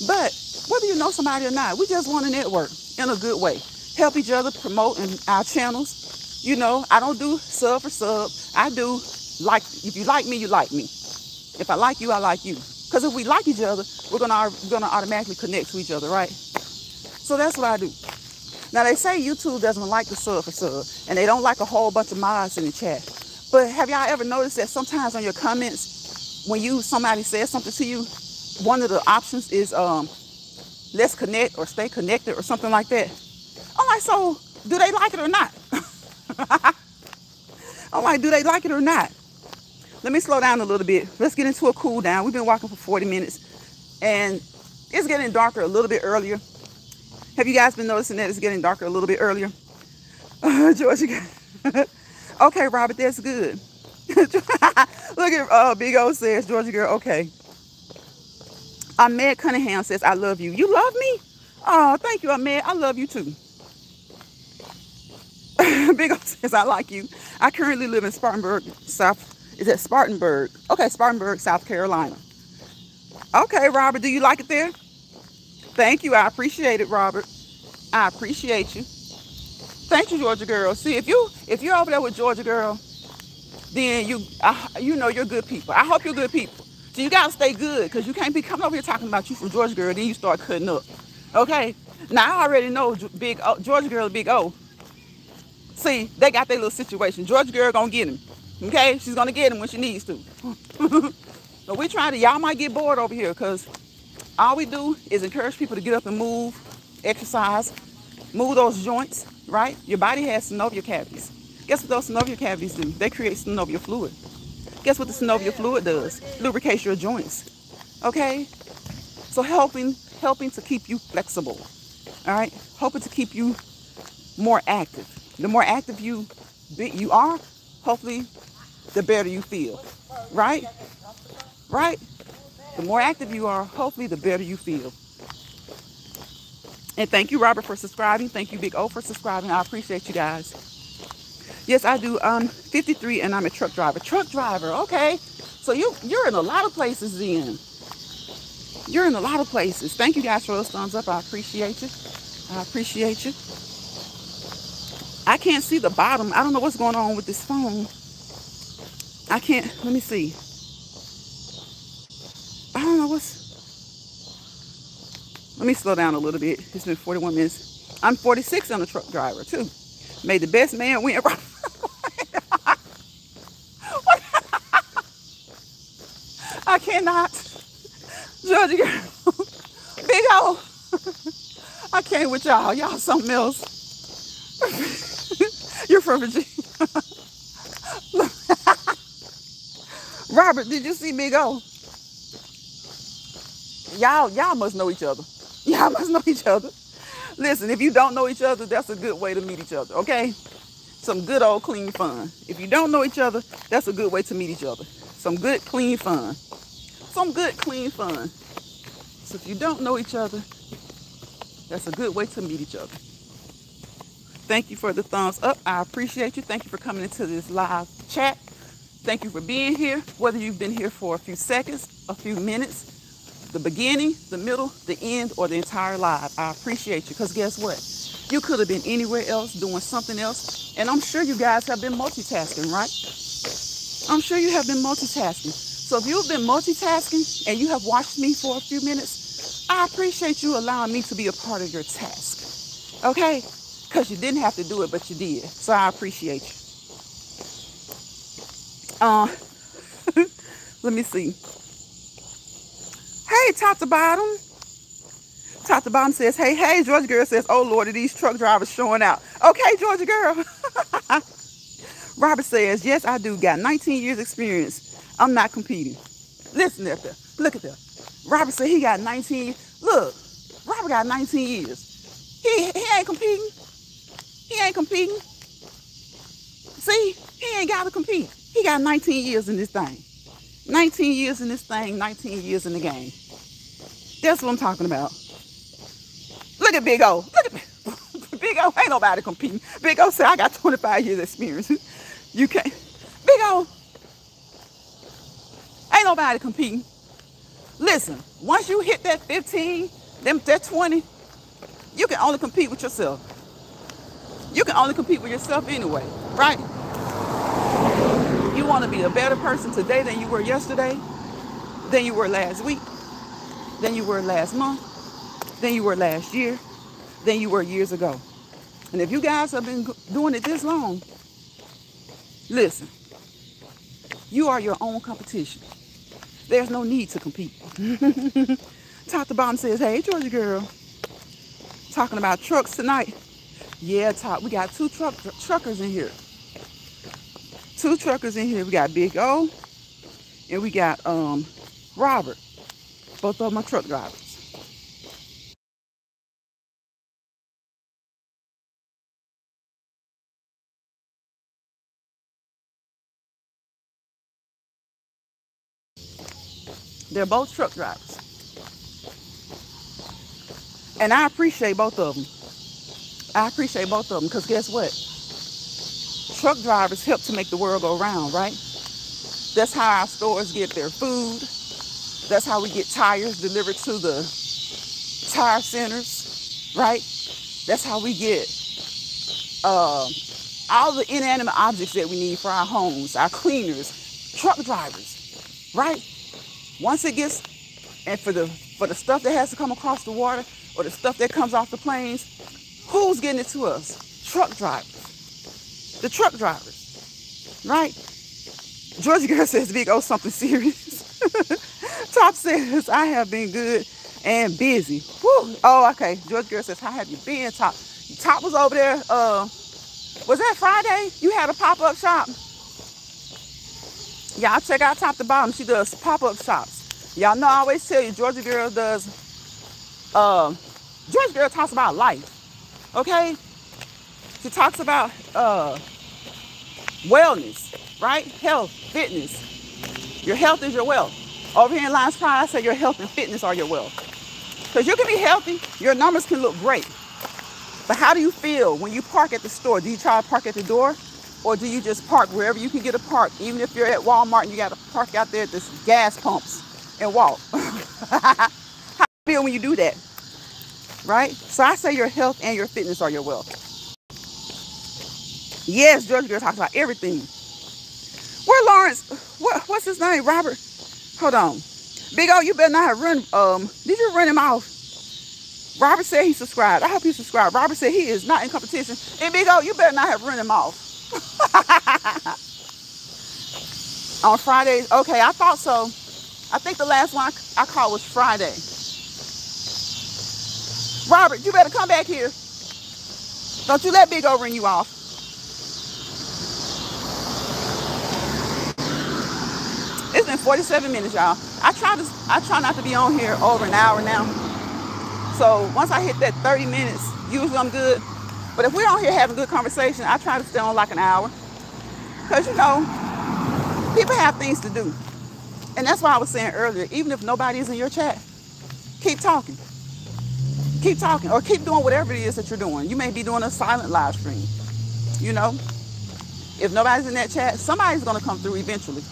But whether you know somebody or not, we just want to network in a good way. Help each other, promote in our channels. You know, I don't do sub for sub. I do like, if you like me, you like me. If I like you, I like you. Because if we like each other, we're gonna automatically connect to each other, right? So that's what I do. Now, they say YouTube doesn't like the sub for sub, and they don't like a whole bunch of mods in the chat. But have y'all ever noticed that sometimes on your comments, when somebody says something to you, one of the options is let's connect or stay connected or something like that? I'm like, so do they like it or not? I'm like, do they like it or not? Let me slow down a little bit. Let's get into a cool down. We've been walking for 40 minutes, and it's getting darker a little bit earlier. Have you guys been noticing that it's getting darker a little bit earlier? Georgia. Okay, Robert, that's good. Look at Big O says, Georgia girl, okay. Ahmed Cunningham says, I love you. You love me? Oh, thank you, Ahmed. I love you too. Big O says, I like you. I currently live in Spartanburg, is it Spartanburg? Okay, Spartanburg, South Carolina. Okay, Robert, do you like it there? Thank you. I appreciate it, Robert. I appreciate you. Thank you, Georgia girl. See, if you're over there with Georgia girl, then you know you're good people. I hope you're good people. So you gotta stay good, because you can't be coming over here talking about you from Georgia girl, then you start cutting up. Okay? Now I already know Georgia girl, Big O. See, they got their little situation. Georgia girl gonna get him. Okay? She's gonna get him when she needs to. But we trying to, y'all might get bored over here, because All we do is encourage people to get up and move, exercise, move those joints, right? Your body has synovial cavities. Guess what those synovial cavities do? They create synovial fluid. Guess what the synovial fluid does? Lubricates your joints. Okay? So helping to keep you flexible. All right? Helping to keep you more active. The more active you are, hopefully, the better you feel. Right? Right? The more active you are, hopefully, the better you feel. And thank you, Robert, for subscribing. Thank you, Big O, for subscribing. I appreciate you guys. Yes, I do. I'm 53 and I'm a truck driver. Truck driver, okay. So you're in a lot of places then. You're in a lot of places. Thank you guys for those thumbs up. I appreciate you. I appreciate you. I can't see the bottom. I don't know what's going on with this phone. I can't, let me see. I don't know let me slow down a little bit. It's been 41 minutes. I'm 46 and a truck driver too. May the best man win. I cannot. Judge girl. Big O. I can't with y'all. Y'all something else. You're from Virginia. Robert, did you see Big O? Y'all must know each other. Y'all must know each other. Listen, if you don't know each other, that's a good way to meet each other, okay? Some good old clean fun. If you don't know each other, that's a good way to meet each other. Some good clean fun. Some good clean fun. So if you don't know each other, that's a good way to meet each other. Thank you for the thumbs up. I appreciate you. Thank you for coming into this live chat. Thank you for being here, whether you've been here for a few seconds, a few minutes, the beginning, the middle, the end, or the entire live. I appreciate you, because guess what? You could have been anywhere else doing something else, and I'm sure you guys have been multitasking, right? I'm sure you have been multitasking. So if you've been multitasking and you have watched me for a few minutes, I appreciate you allowing me to be a part of your task, okay? Because you didn't have to do it, but you did. So I appreciate you. Let me see. Hey, top to bottom. Top to bottom says, hey, Georgia girl says, oh Lord, are these truck drivers showing out? Okay, Georgia girl. Robert says, yes, I do. Got 19 years experience. I'm not competing. Listen there. Look at that. Robert said he got 19. Look, Robert got 19 years. He ain't competing. He ain't competing. See, he ain't got to compete. He got 19 years in this thing. 19 years in this thing, 19 years in the game. That's what I'm talking about. Look at Big O. Look at Big O. Ain't nobody competing. Big O said, I got 25 years experience. You can't. Big O. Ain't nobody competing. Listen, once you hit that 15, that 20, you can only compete with yourself. You can only compete with yourself anyway, right? You want to be a better person today than you were yesterday, than you were last week, than you were last month, than you were last year, than you were years ago. And if you guys have been doing it this long, listen, you are your own competition. There's no need to compete. Top to bottom says, hey, Georgia girl. Talking about trucks tonight. Yeah, Top, we got two truckers in here. Two truckers in here. We got Big O and we got Robert. Both of them are truck drivers. They're both truck drivers. And I appreciate both of them. I appreciate both of them, because guess what? Truck drivers help to make the world go round, right? That's how our stores get their food. That's how we get tires delivered to the tire centers, right? That's how we get all the inanimate objects that we need for our homes, our cleaners, truck drivers, right? Once it gets, and for the stuff that has to come across the water or the stuff that comes off the planes, who's getting it to us? Truck drivers. The truck drivers, right? Georgia girl says, Big O, something serious. Top says, I have been good and busy. Whew. Oh, okay. George Girl says, how have you been, Top? Top was over there. Was that Friday? You had a pop-up shop? Y'all check out Top to Bottom. She does pop-up shops. Y'all know I always tell you, Georgia Girl does, Georgia Girl talks about life, okay? She talks about wellness, right? Health, fitness. Your health is your wealth. Over here in Lions Pride, I say your health and fitness are your wealth. Because you can be healthy, your numbers can look great. But how do you feel when you park at the store? Do you try to park at the door? Or do you just park wherever you can get a park? Even if you're at Walmart and you got to park out there at the gas pumps and walk. How do you feel when you do that? Right? So I say your health and your fitness are your wealth. Yes, Georgia Girl talks about everything. Where Lawrence? What's his name? Robert? Hold on. Big O, you better not have run. Did you run him off? Robert said he subscribed. I hope he subscribed. Robert said he is not in competition. And Big O, you better not have run him off. On Fridays. Okay, I thought so. I think the last one I called was Friday. Robert, you better come back here. Don't you let Big O ring you off. It's been 47 minutes, y'all. I try not to be on here over an hour now. So once I hit that 30 minutes, usually I'm good. But if we're on here having good conversation, I try to stay on like an hour. Because, you know, people have things to do. And that's why I was saying earlier, even if nobody is in your chat, keep talking. Keep talking or keep doing whatever it is that you're doing. You may be doing a silent live stream. You know, if nobody's in that chat, somebody's going to come through eventually.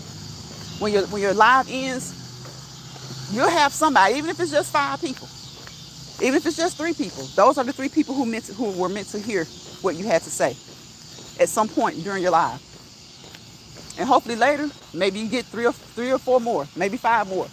When your live ends, you'll have somebody, even if it's just 5 people. Even if it's just 3 people, those are the 3 people who were meant to hear what you had to say at some point during your live. And hopefully later, maybe you get 3 or 4 more, maybe 5 more.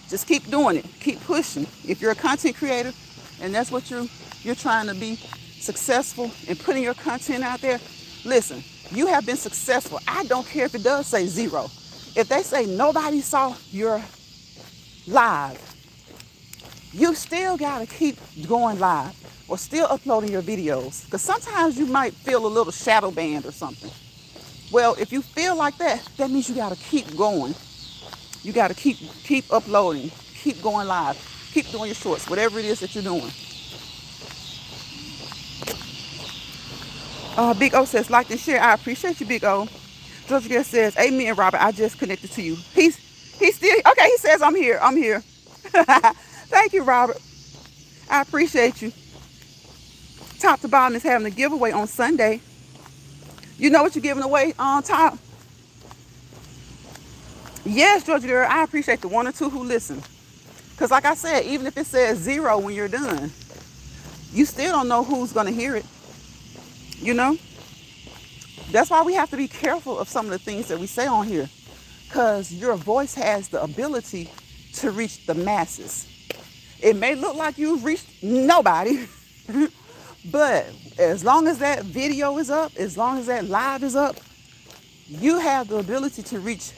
Just keep doing it. Keep pushing. If you're a content creator and that's what you're trying to be successful in putting your content out there, listen, you have been successful. I don't care if it does say 0. If they say nobody saw your live, you still got to keep going live or still uploading your videos. Because sometimes you might feel a little shadow banned or something. Well, if you feel like that, that means you got to keep going. You got to keep uploading, keep going live, keep doing your shorts, whatever it is that you're doing. Big O says, like and share. I appreciate you, Big O. Georgia Girl says, amen, Robert. I just connected to you. He's still, okay, he says, I'm here. I'm here. Thank you, Robert. I appreciate you. Top to Bottom is having a giveaway on Sunday. You know what you're giving away on top? Yes, Georgia Girl, I appreciate the 1 or 2 who listen. Because like I said, even if it says 0 when you're done, you still don't know who's going to hear it. You know? That's why we have to be careful of some of the things that we say on here. Because your voice has the ability to reach the masses. It may look like you've reached nobody. But as long as that video is up, as long as that live is up, you have the ability to reach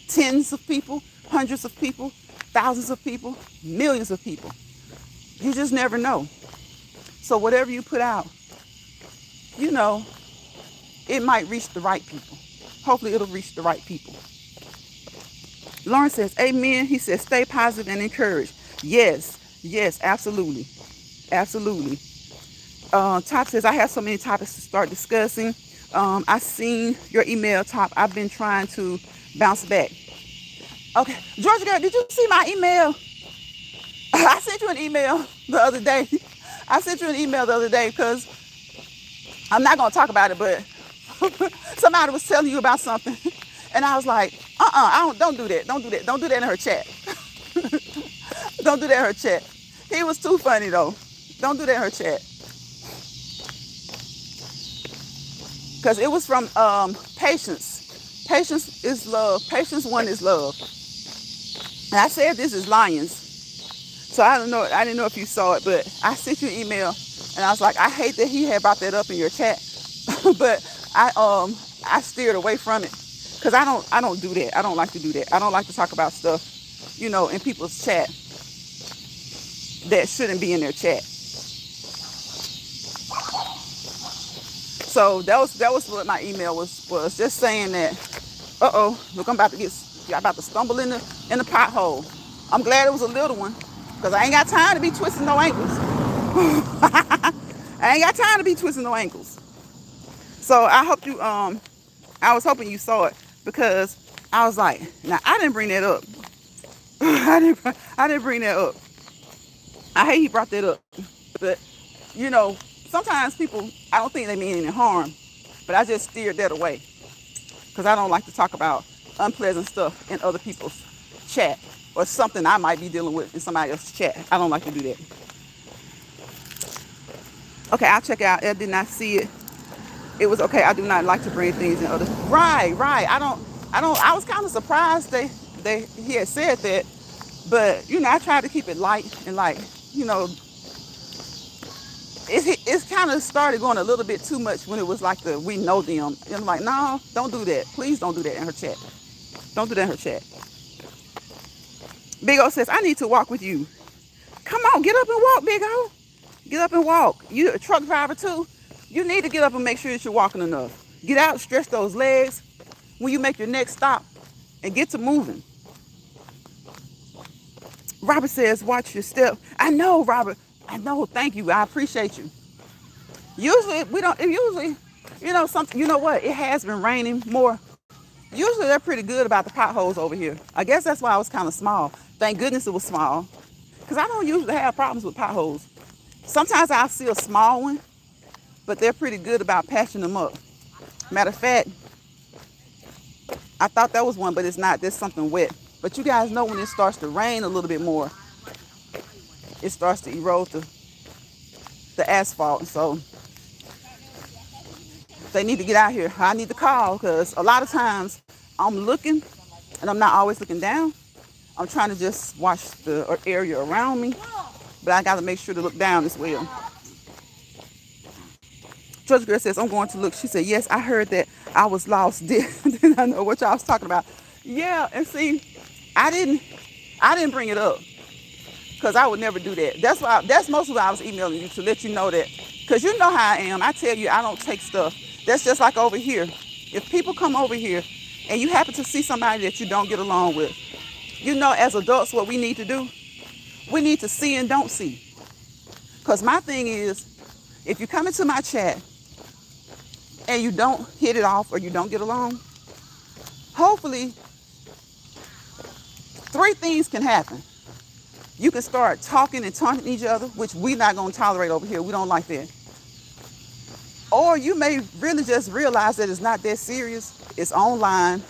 tens of people, hundreds of people, thousands of people, millions of people. You just never know. So whatever you put out, you know, it might reach the right people. Hopefully it'll reach the right people. Lawrence says, amen. He says, stay positive and encouraged. Yes, absolutely. Absolutely. Top says, I have so many topics to start discussing. I seen your email, Top. I've been trying to bounce back. Okay, Georgia Girl, did you see my email? I sent you an email the other day. Because I'm not going to talk about it, but somebody was telling you about something. And I was like, don't do that. Don't do that. Don't do that in her chat. Don't do that in her chat. He was too funny, though. Don't do that in her chat. Because it was from Patience. Patience is love. Patience 1 is love. And I said this is Lions. So I don't know. I didn't know if you saw it, but I sent you an email. And I was like, I hate that he had brought that up in your chat. But I steered away from it. Because I don't do that. I don't like to do that. I don't like to talk about stuff, you know, in people's chat. that shouldn't be in their chat. So that was what my email was just saying that, look, I'm about to stumble in the pothole. I'm glad it was a little one, because I ain't got time to be twisting no ankles. I ain't got time to be twisting no ankles. So I hope you I was hoping you saw it, because I was like, now I didn't bring that up. I didn't bring that up. I hate he brought that up. But you know, sometimes people, I don't think they mean any harm, but I just steered that away, because I don't like to talk about unpleasant stuff in other people's chat, or something I might be dealing with in somebody else's chat. I don't like to do that. Okay, I'll check out. I did not see it. It was okay. I do not like to bring things in other. Right. I don't. I was kind of surprised he had said that, but you know, I tried to keep it light and like, you know, it's kind of started going a little bit too much when it was like we know them. And I'm like, no, don't do that. Please don't do that in her chat. Don't do that in her chat. Big O says, I need to walk with you. Come on, get up and walk, Big O. Get up and walk. You a truck driver too? You need to get up and make sure that you're walking enough. Get out, stretch those legs when you make your next stop, and get to moving. Robert says, watch your step. I know, Robert. I know. Thank you. I appreciate you. Usually, you know, something, you know what? It has been raining more. Usually, they're pretty good about the potholes over here. I guess that's why I was kind of small. Thank goodness it was small, because I don't usually have problems with potholes. Sometimes I'll see a small one, but they're pretty good about patching them up. Matter of fact, I thought that was one, but it's not. There's something wet. But you guys know when it starts to rain a little bit more, it starts to erode the asphalt. And so they need to get out here. I need to call, because a lot of times I'm looking and I'm not always looking down. I'm trying to just watch the area around me, but I got to make sure to look down as well. Georgia Girl says, I'm going to look. She said, yes, I heard that. I was lost. Didn't I know what y'all was talking about? Yeah, and see, I didn't bring it up, because I would never do that. That's mostly why I was emailing you, to let you know that, because you know how I am. I tell you, I don't take stuff. That's just like over here. If people come over here and you happen to see somebody that you don't get along with, you know, as adults, what we need to do, we need to see and don't see. Because my thing is, if you come into my chat and you don't hit it off or you don't get along, hopefully 3 things can happen. You can start talking and taunting each other, which we're not going to tolerate over here. We don't like that. Or you may really just realize that it's not that serious. It's online.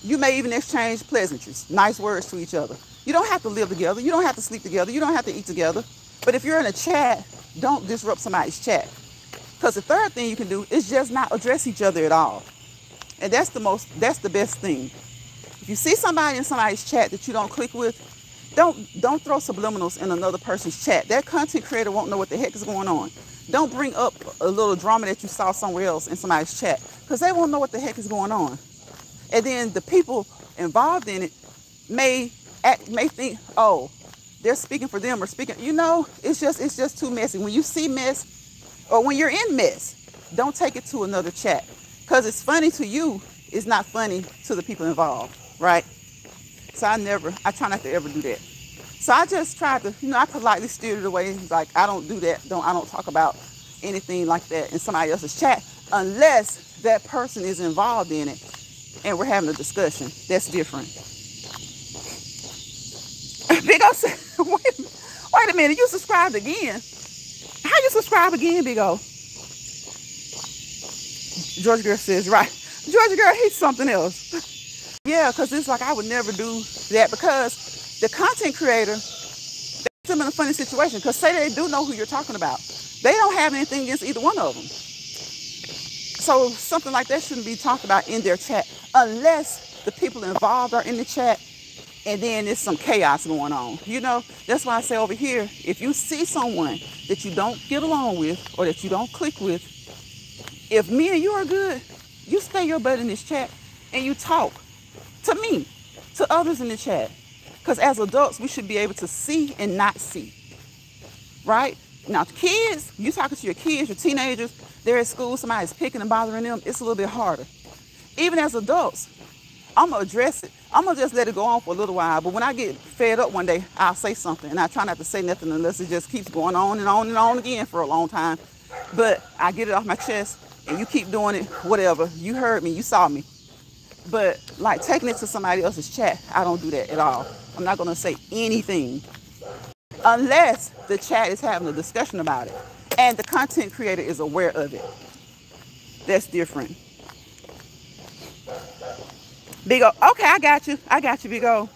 You may even exchange pleasantries, nice words to each other. You don't have to live together. You don't have to sleep together. You don't have to eat together. But if you're in a chat, don't disrupt somebody's chat. Because the third thing you can do is just not address each other at all. And that's the best thing. If you see somebody in somebody's chat that you don't click with, don't throw subliminals in another person's chat. That content creator won't know what the heck is going on. Don't bring up a little drama that you saw somewhere else in somebody's chat, because they won't know what the heck is going on. And then the people involved in it may think, oh, they're speaking for them or speaking. You know, it's just too messy. When you see mess, or when you're in mess, don't take it to another chat, because it's funny to you. It's not funny to the people involved, right? So I try not to ever do that. So I just tried to, I politely steered it away. Like, I don't do that. I don't talk about anything like that in somebody else's chat, unless that person is involved in it and we're having a discussion. That's different. Big O said, wait a minute, you subscribed again? How you subscribe again, Big O? Georgia Girl says, right. Georgia Girl, he's something else. Yeah, because it's like I would never do that, because the content creator, they put them in a funny situation, because say they do know who you're talking about. They don't have anything against either one of them. So something like that shouldn't be talked about in their chat, unless the people involved are in the chat and then there's some chaos going on. You know, that's why I say over here, if you see someone that you don't get along with or that you don't click with, if me and you are good, you stay your butt in this chat and you talk to me, to others in the chat. Because as adults, we should be able to see and not see. right? Now, kids, you talking to your kids, your teenagers, they're at school, somebody's picking and bothering them, it's a little bit harder. Even as adults, I'm going to address it. I'm going to just let it go on for a little while. But when I get fed up one day, I'll say something. And I try not to say nothing unless it just keeps going on and on and on again for a long time. But I get it off my chest, and you keep doing it, whatever. You heard me. You saw me. But like taking it to somebody else's chat, I don't do that at all. I'm not going to say anything unless the chat is having a discussion about it and the content creator is aware of it. That's different. Big O, okay, I got you, Big O.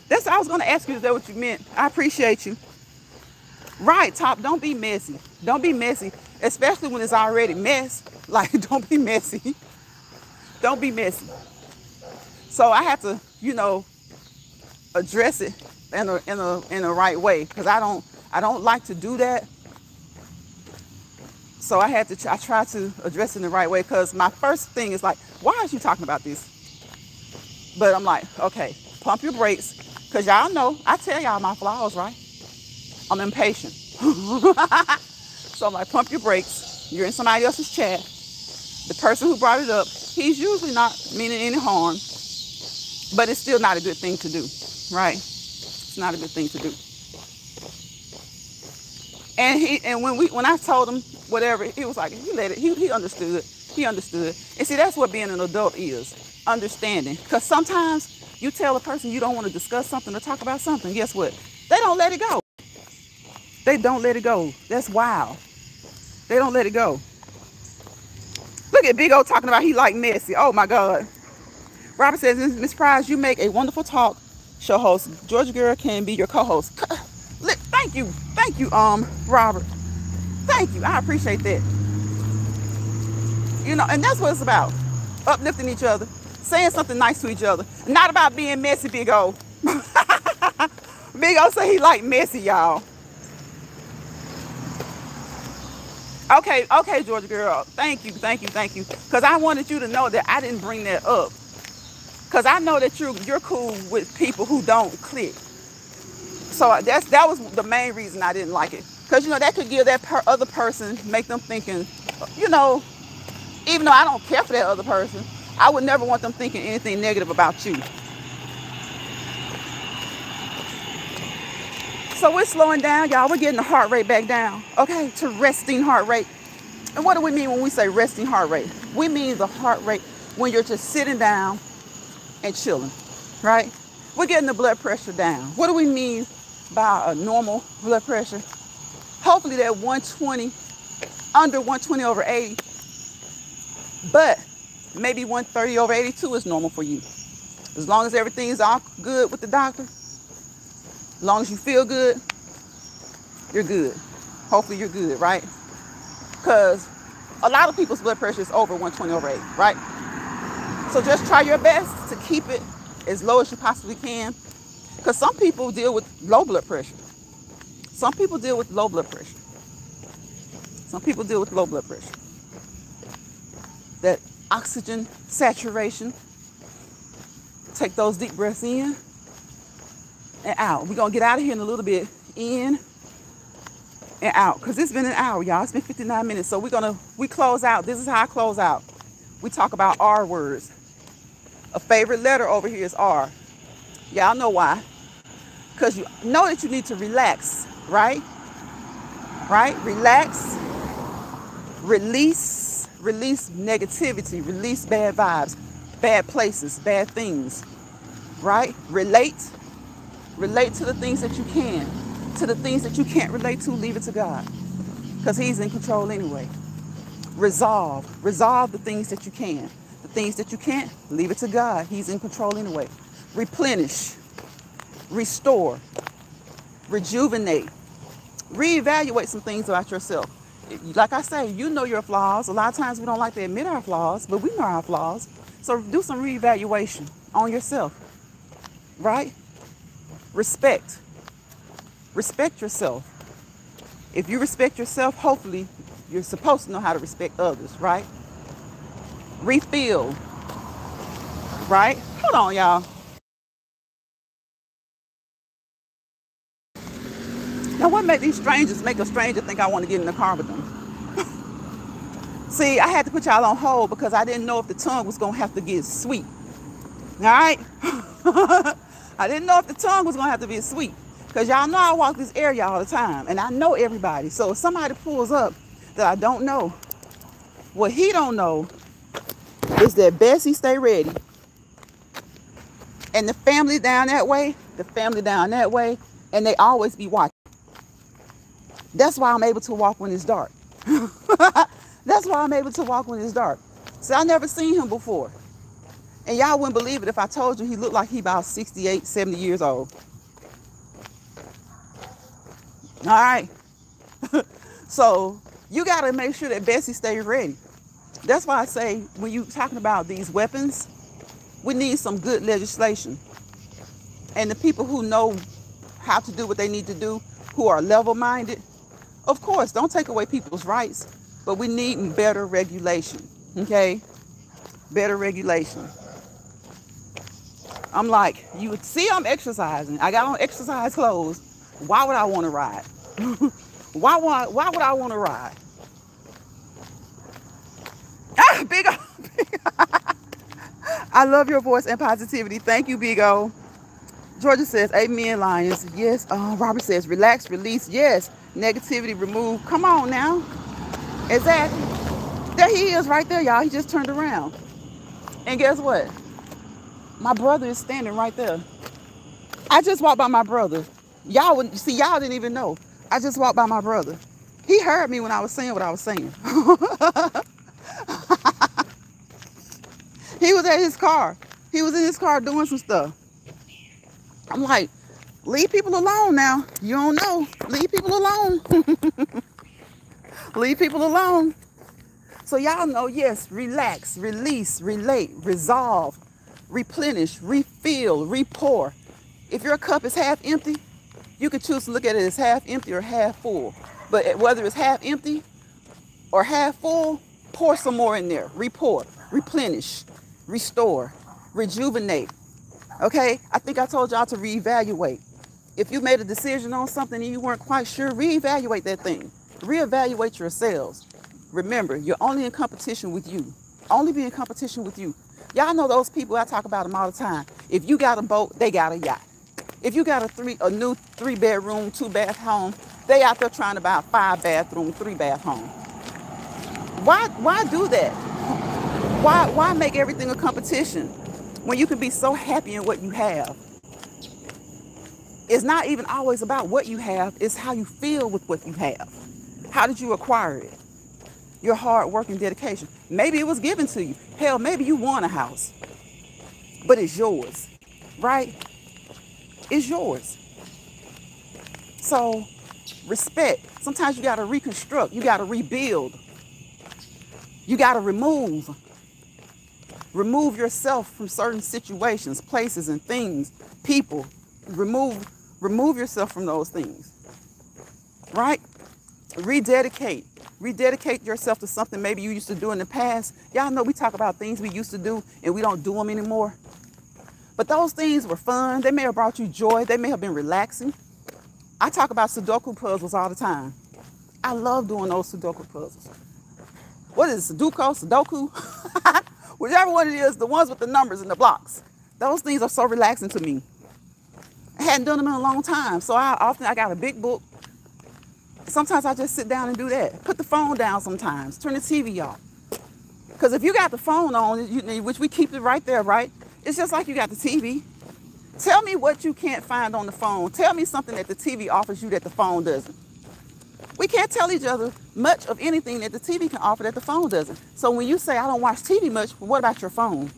That's what I was going to ask you, is that what you meant? I appreciate you. Right, Top, don't be messy. Don't be messy, especially when it's already mess. Like, don't be messy. Don't be messy. So I have to, address it in a right way, because I don't like to do that. So I try to address it in the right way, because my first thing is like, why are you talking about this? But I'm like, okay, pump your brakes, because y'all know, I tell y'all my flaws, right? I'm impatient. So I'm like, pump your brakes. You're in somebody else's chat. The person who brought it up, he's usually not meaning any harm, but it's still not a good thing to do, right? It's not a good thing to do. And when I told him whatever, he was like, he understood. He understood. And see, that's what being an adult is, understanding. Because sometimes you tell a person you don't want to discuss something or talk about something, guess what? They don't let it go. They don't let it go. That's wild. They don't let it go. Look at Big O talking about he like messy. Oh my God. Robert says, Miss Prize, you make a wonderful talk show host. Georgia Girl can be your co-host. Thank you, Robert. Thank you. I appreciate that. And that's what it's about. Uplifting each other, saying something nice to each other. Not about being messy, Big O. Big O say he like messy, y'all. Okay, Georgia Girl. Thank you. Because I wanted you to know that I didn't bring that up. Because I know that you're cool with people who don't click. So that was the main reason I didn't like it. Because, that could give that other person, make them thinking, even though I don't care for that other person, I would never want them thinking anything negative about you. So we're slowing down, y'all. We're getting the heart rate back down, okay, to resting heart rate. And what do we mean when we say resting heart rate? We mean the heart rate when you're just sitting down and chilling, right? We're getting the blood pressure down. What do we mean by a normal blood pressure? Hopefully that 120, under 120 over 80, but maybe 130 over 82 is normal for you. As long as everything is all good with the doctor, as long as you feel good, you're good. Hopefully you're good, right? Because a lot of people's blood pressure is over 120 over 80, right? So just try your best to keep it as low as you possibly can. Because some people deal with low blood pressure. Some people deal with low blood pressure. That oxygen saturation. Take those deep breaths in and out. We're going to get out of here in a little bit. In and out. Because it's been an hour, y'all. It's been 59 minutes. So we close out. This is how I close out. We talk about R words. A favorite letter over here is R. Y'all know why. Because you know that you need to relax, right? Right? Relax. Release negativity. Release bad vibes, bad places, bad things, right? Relate to the things that you can. To the things that you can't relate to, leave it to God, because he's in control anyway. Resolve the things that you can. The things that you can't, leave it to God. He's in control anyway. Replenish, restore, rejuvenate, reevaluate some things about yourself. Like I say, you know your flaws. A lot of times we don't like to admit our flaws, but we know our flaws. So do some reevaluation on yourself, right? Respect yourself. If you respect yourself, hopefully you're supposed to know how to respect others, right? Refill, right? Hold on, y'all. What make these strangers make a stranger think I want to get in the car with them? See, I had to put y'all on hold because I didn't know if the tongue was going to have to get sweet. All right? I didn't know if the tongue was going to have to be sweet. Because y'all know I walk this area all the time. And I know everybody. So if somebody pulls up that I don't know, what he don't know is that Bessie stay ready. And the family down that way, and they always be watching. That's why I'm able to walk when it's dark. That's why I'm able to walk when it's dark. See, I never seen him before. And y'all wouldn't believe it if I told you he looked like he about 68, 70 years old. All right. So you got to make sure that Bessie stays ready. That's why I say when you talking about these weapons, we need some good legislation. And the people who know how to do what they need to do, who are level-minded, of course, don't take away people's rights, but we need better regulation, okay? Better regulation. I'm like, you would see I'm exercising. I got on exercise clothes. Why would I want to ride? Why would I want to ride? Ah, Big O. I love your voice and positivity. Thank you, Big O. Georgia says, amen, Lions. Yes. Robert says, relax, release. Yes. Negativity removed. Come on now. Exactly. There he is right there, y'all. He just turned around. And guess what? My brother is standing right there. I just walked by my brother. Y'all wouldn't see, y'all didn't even know. I just walked by my brother. He heard me when I was saying what I was saying. He was at his car. He was in his car doing some stuff. I'm like, leave people alone now. You don't know. Leave people alone. Leave people alone. So y'all know, yes, relax, release, relate, resolve, replenish, refill, repour. If your cup is half empty, you can choose to look at it as half empty or half full. But whether it's half empty or half full, pour some more in there. Repour, replenish, restore, rejuvenate. Okay? I think I told y'all to reevaluate. If you made a decision on something and you weren't quite sure, reevaluate that thing. Reevaluate yourselves. Remember, you're only in competition with you. Only be in competition with you. Y'all know those people, I talk about them all the time. If you got a boat, they got a yacht. If you got a new 3-bedroom, 2-bath home, they out there trying to buy a 5-bathroom, 3-bath home. Why do that? Why make everything a competition when you can be so happy in what you have? It's not even always about what you have. It's how you feel with what you have. How did you acquire it? Your hard work and dedication. Maybe it was given to you. Hell, maybe you want a house, but it's yours, right? It's yours. So respect. Sometimes you got to reconstruct. You got to rebuild. You got to remove yourself from certain situations, places, and things, people. Remove yourself from those things, right? Rededicate yourself to something maybe you used to do in the past. Y'all know we talk about things we used to do and we don't do them anymore. But those things were fun. They may have brought you joy. They may have been relaxing. I talk about Sudoku puzzles all the time. I love doing those Sudoku puzzles. What is it, Sudoku? Whichever one it is, the ones with the numbers and the blocks. Those things are so relaxing to me. I hadn't done them in a long time. So I got a big book. Sometimes I just sit down and do that. Put the phone down sometimes. Turn the TV off. Because if you got the phone on, which we keep it right there, right? It's just like you got the TV. Tell me what you can't find on the phone. Tell me something that the TV offers you that the phone doesn't. We can't tell each other much of anything that the TV can offer that the phone doesn't. So when you say, I don't watch TV much, well, what about your phone?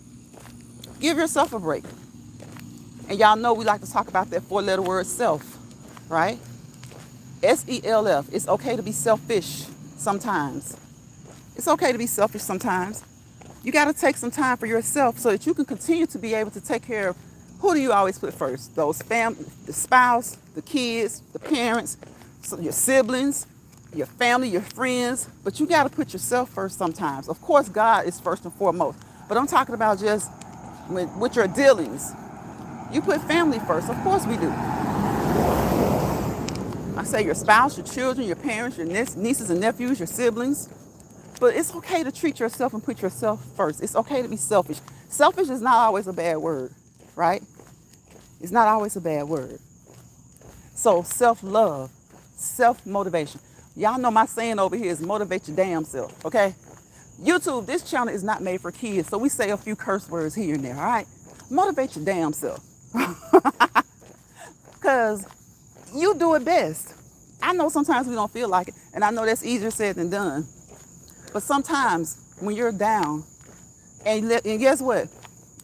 Give yourself a break. And y'all know we like to talk about that 4-letter word self, right? SELF. It's okay to be selfish sometimes. It's okay to be selfish sometimes. You got to take some time for yourself so that you can continue to be able to take care of, who do you always put first? Those family, the spouse, the kids, the parents, your siblings, your family, your friends. But you got to put yourself first sometimes. Of course, God is first and foremost. But I'm talking about just with your dealings. You put family first. Of course we do. I say your spouse, your children, your parents, your nieces and nephews, your siblings. But it's okay to treat yourself and put yourself first. It's okay to be selfish. Selfish is not always a bad word, right? It's not always a bad word. So self-love, self-motivation. Y'all know my saying over here is motivate your damn self, okay? YouTube, this channel is not made for kids, so we say a few curse words here and there, all right? Motivate your damn self. Because you do it best. I know sometimes we don't feel like it, and I know that's easier said than done. But sometimes when you're down, and guess what?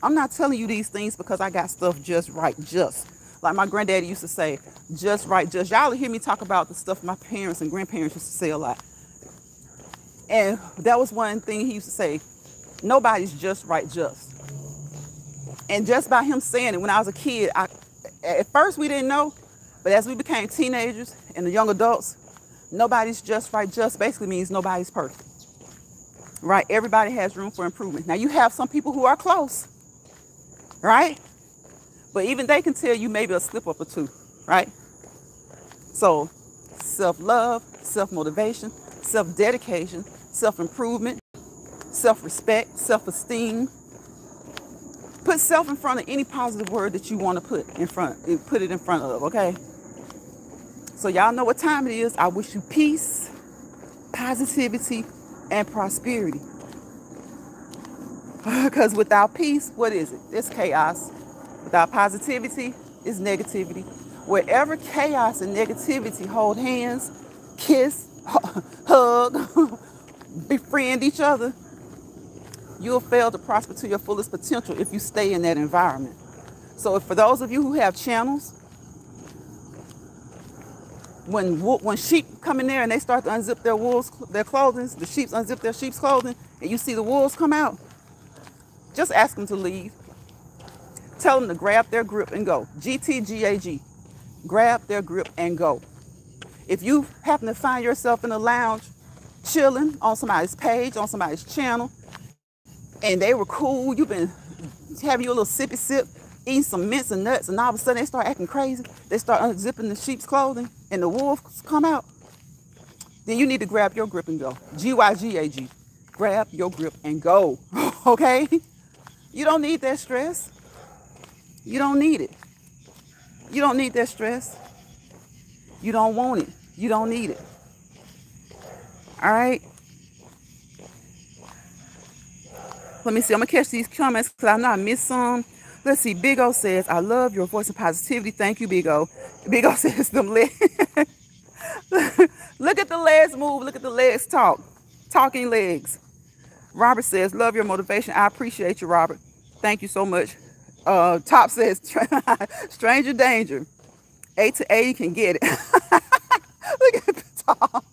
I'm not telling you these things because I got stuff just right, just. Like my granddaddy used to say, just right, just. Y'all hear me talk about the stuff my parents and grandparents used to say a lot. And that was one thing he used to say, nobody's just right, just. And just by him saying it when I was a kid, at first we didn't know, but as we became teenagers and the young adults, nobody's just right, just basically means nobody's perfect. Right? Everybody has room for improvement. Now you have some people who are close, right? But even they can tell you maybe a slip up or two, right? So self-love, self-motivation, self-dedication, self-improvement, self-respect, self-esteem. Put self in front of any positive word that you want to put it in front of, okay? So y'all know what time it is. I wish you peace, positivity, and prosperity. Because without peace, what is it? It's chaos. Without positivity, it's negativity. Wherever chaos and negativity hold hands, kiss, hug, befriend each other, you'll fail to prosper to your fullest potential if you stay in that environment. So for those of you who have channels, when sheep come in there and they start to unzip their clothing, the sheep unzip their sheep's clothing, and you see the wolves come out, just ask them to leave. Tell them to grab their grip and go. GTGAG. Grab their grip and go. If you happen to find yourself in a lounge, chilling on somebody's page, on somebody's channel, and they were cool, you've been having your little sippy sip, eating some mints and nuts, and all of a sudden they start acting crazy, they start unzipping the sheep's clothing, and the wolves come out, then you need to grab your grip and go. GYGAG. Grab your grip and go. Okay? You don't need that stress. You don't need it. You don't need that stress. You don't want it. You don't need it. All right? Let me see. I'm going to catch these comments because I know I missed some. Let's see. Big O says, I love your voice of positivity. Thank you, Big O. Big O says, them legs. Look at the legs move. Look at the legs talk. Talking legs. Robert says, love your motivation. I appreciate you, Robert. Thank you so much. Top says, stranger danger. A to A, you can get it. Look at the top.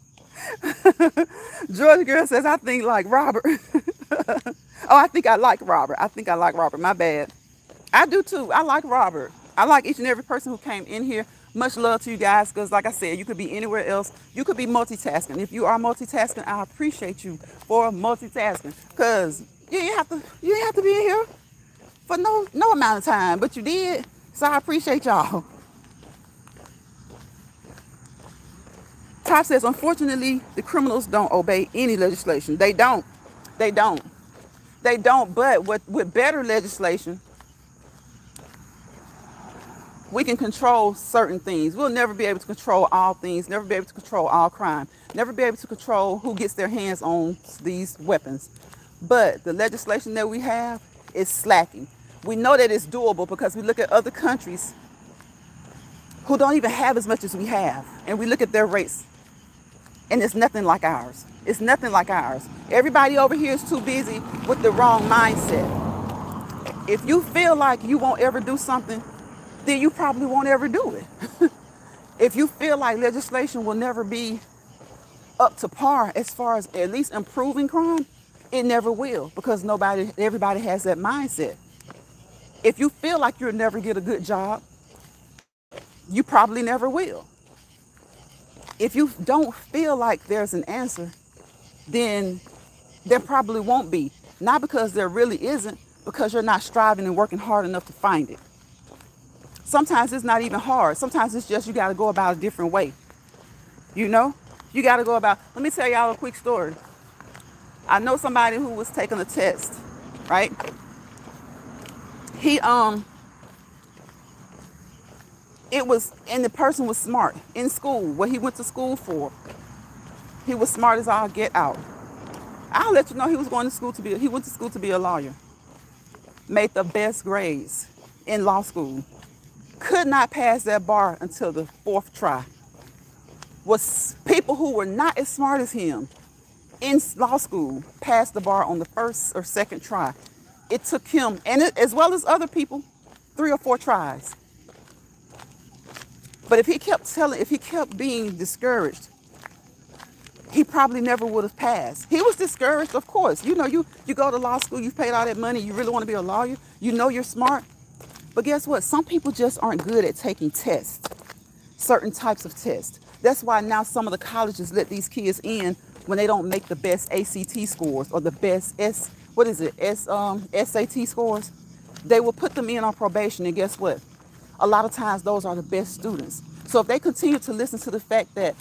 Georgia girl says, I think like Robert. Oh, I think I like Robert. I think I like Robert. My bad. I do too. I like Robert. I like each and every person who came in here. Much love to you guys, because like I said, you could be anywhere else. You could be multitasking. If you are multitasking, I appreciate you for multitasking, because you didn't have to be in here for no amount of time, but you did. So I appreciate y'all. Top says, unfortunately, the criminals don't obey any legislation. They don't. They don't. They don't. But with better legislation, we can control certain things. We'll never be able to control all things, never be able to control all crime, never be able to control who gets their hands on these weapons. But the legislation that we have is slacking. We know that it's doable because we look at other countries who don't even have as much as we have. And we look at their rates, and it's nothing like ours. It's nothing like ours. Everybody over here is too busy with the wrong mindset. If you feel like you won't ever do something, then you probably won't ever do it. If you feel like legislation will never be up to par as far as at least improving crime, it never will, because everybody has that mindset. If you feel like you'll never get a good job, you probably never will. If you don't feel like there's an answer, then there probably won't be. Not because there really isn't, because you're not striving and working hard enough to find it. Sometimes it's not even hard. Sometimes it's just you got to go about a different way. You know, you got to go about. Let me tell y'all a quick story. I know somebody who was taking a test, right? He it was, and the person was smart in school. What he went to school for, he was smart as all get out. I'll let you know he was going to school to be. He went to school to be a lawyer. Made the best grades in law school. Could not pass that bar until the 4th try. Was people who were not as smart as him in law school passed the bar on the 1st or 2nd try. It took him, and as well as other people, 3 or 4 tries. But if he kept being discouraged, he probably never would have passed. He was discouraged, of course. You know, you go to law school, you've paid all that money, you really want to be a lawyer, you know you're smart. But guess what? Some people just aren't good at taking tests, certain types of tests. That's why now some of the colleges let these kids in when they don't make the best ACT scores or the best SAT scores. They will put them in on probation, and guess what? A lot of times those are the best students. So if they continue to listen to the fact that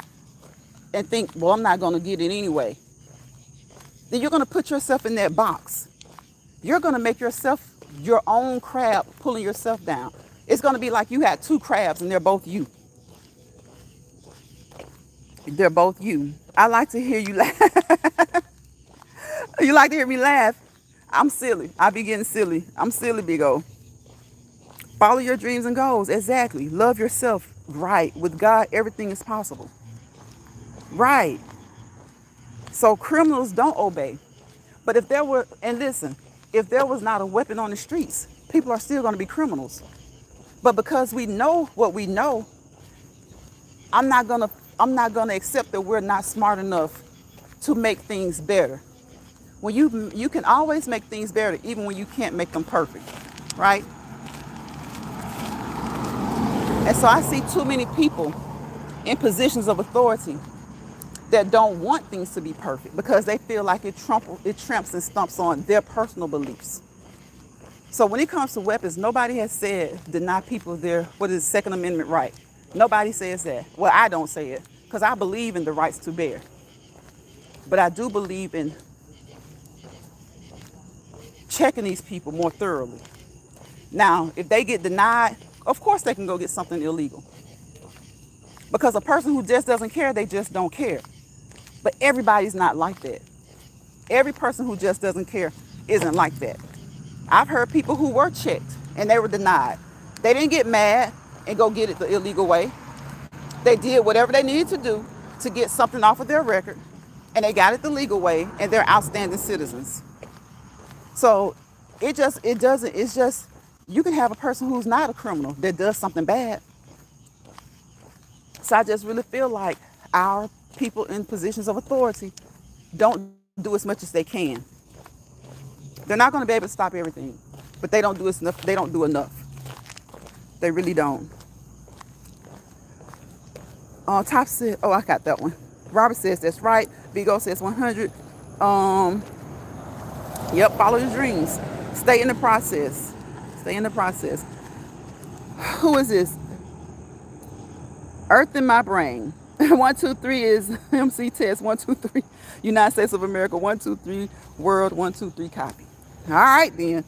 and think, well, I'm not going to get it anyway, then you're going to put yourself in that box. You're going to make yourself your own crab pulling yourself down. It's going to be like you had 2 crabs and they're both you. They're both you. I like to hear you laugh. You like to hear me laugh? I'm silly. I be getting silly. I'm silly, big O. Follow your dreams and goals. Exactly. Love yourself. Right. With God, everything is possible. Right. So criminals don't obey. But if there were, and listen, if there was not a weapon on the streets, people are still going to be criminals. But because we know what we know, I'm not going to accept that we're not smart enough to make things better. When you can always make things better, even when you can't make them perfect, right? And so I see too many people in positions of authority that don't want things to be perfect because they feel like it tramps and stumps on their personal beliefs. So when it comes to weapons, nobody has said deny people their, Second Amendment right. Nobody says that. Well, I don't say it because I believe in the rights to bear. But I do believe in checking these people more thoroughly. Now, if they get denied, of course they can go get something illegal. Because a person who just doesn't care, they just don't care. But everybody's not like that. Every person who just doesn't care isn't like that. I've heard people who were checked and they were denied. They didn't get mad and go get it the illegal way. They did whatever they needed to do to get something off of their record, and they got it the legal way, and they're outstanding citizens. So it's just, you can have a person who's not a criminal that does something bad. So I just really feel like our people in positions of authority don't do as much as they can. They're not going to be able to stop everything, but they don't do enough. They don't do enough. They really don't. Top said, oh, I got that one. Robert says that's right. Vigo says 100. Yep, follow your dreams. Stay in the process. Stay in the process. Who is this? Earth in my brain. 1, 2, 3 is MC test. 1, 2, 3. United States of America. 1, 2, 3. World. 1, 2, 3. Copy. All right then.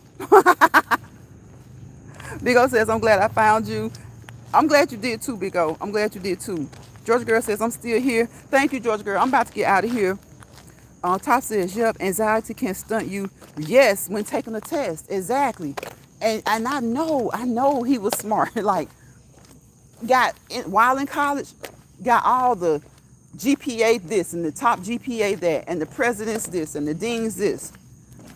Big O says, I'm glad I found you. I'm glad you did too, Big O. I'm glad you did too. Georgia Girl says, I'm still here. Thank you, Georgia Girl. I'm about to get out of here. Top says, yep, anxiety can stunt you. Yes, when taking a test. Exactly. And I know he was smart. Like, while in college, got all the GPA this and the top GPA that, and the president's this and the dean's this.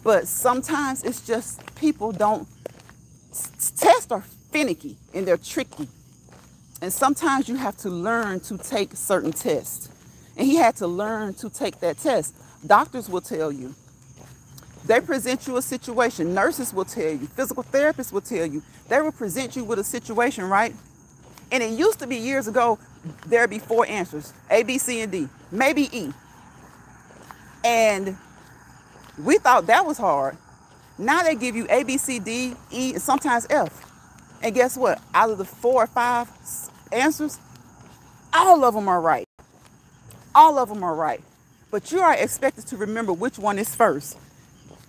But sometimes it's just people don't, tests are finicky and they're tricky. And sometimes you have to learn to take certain tests. And he had to learn to take that test. Doctors will tell you. They present you a situation. Nurses will tell you. Physical therapists will tell you. They will present you with a situation, right? And it used to be years ago, there'd be 4 answers. A, B, C, and D. Maybe E. And we thought that was hard. Now they give you A, B, C, D, E, and sometimes F. And guess what? Out of the 4 or 5 answers, all of them are right. All of them are right. But you are expected to remember which one is first.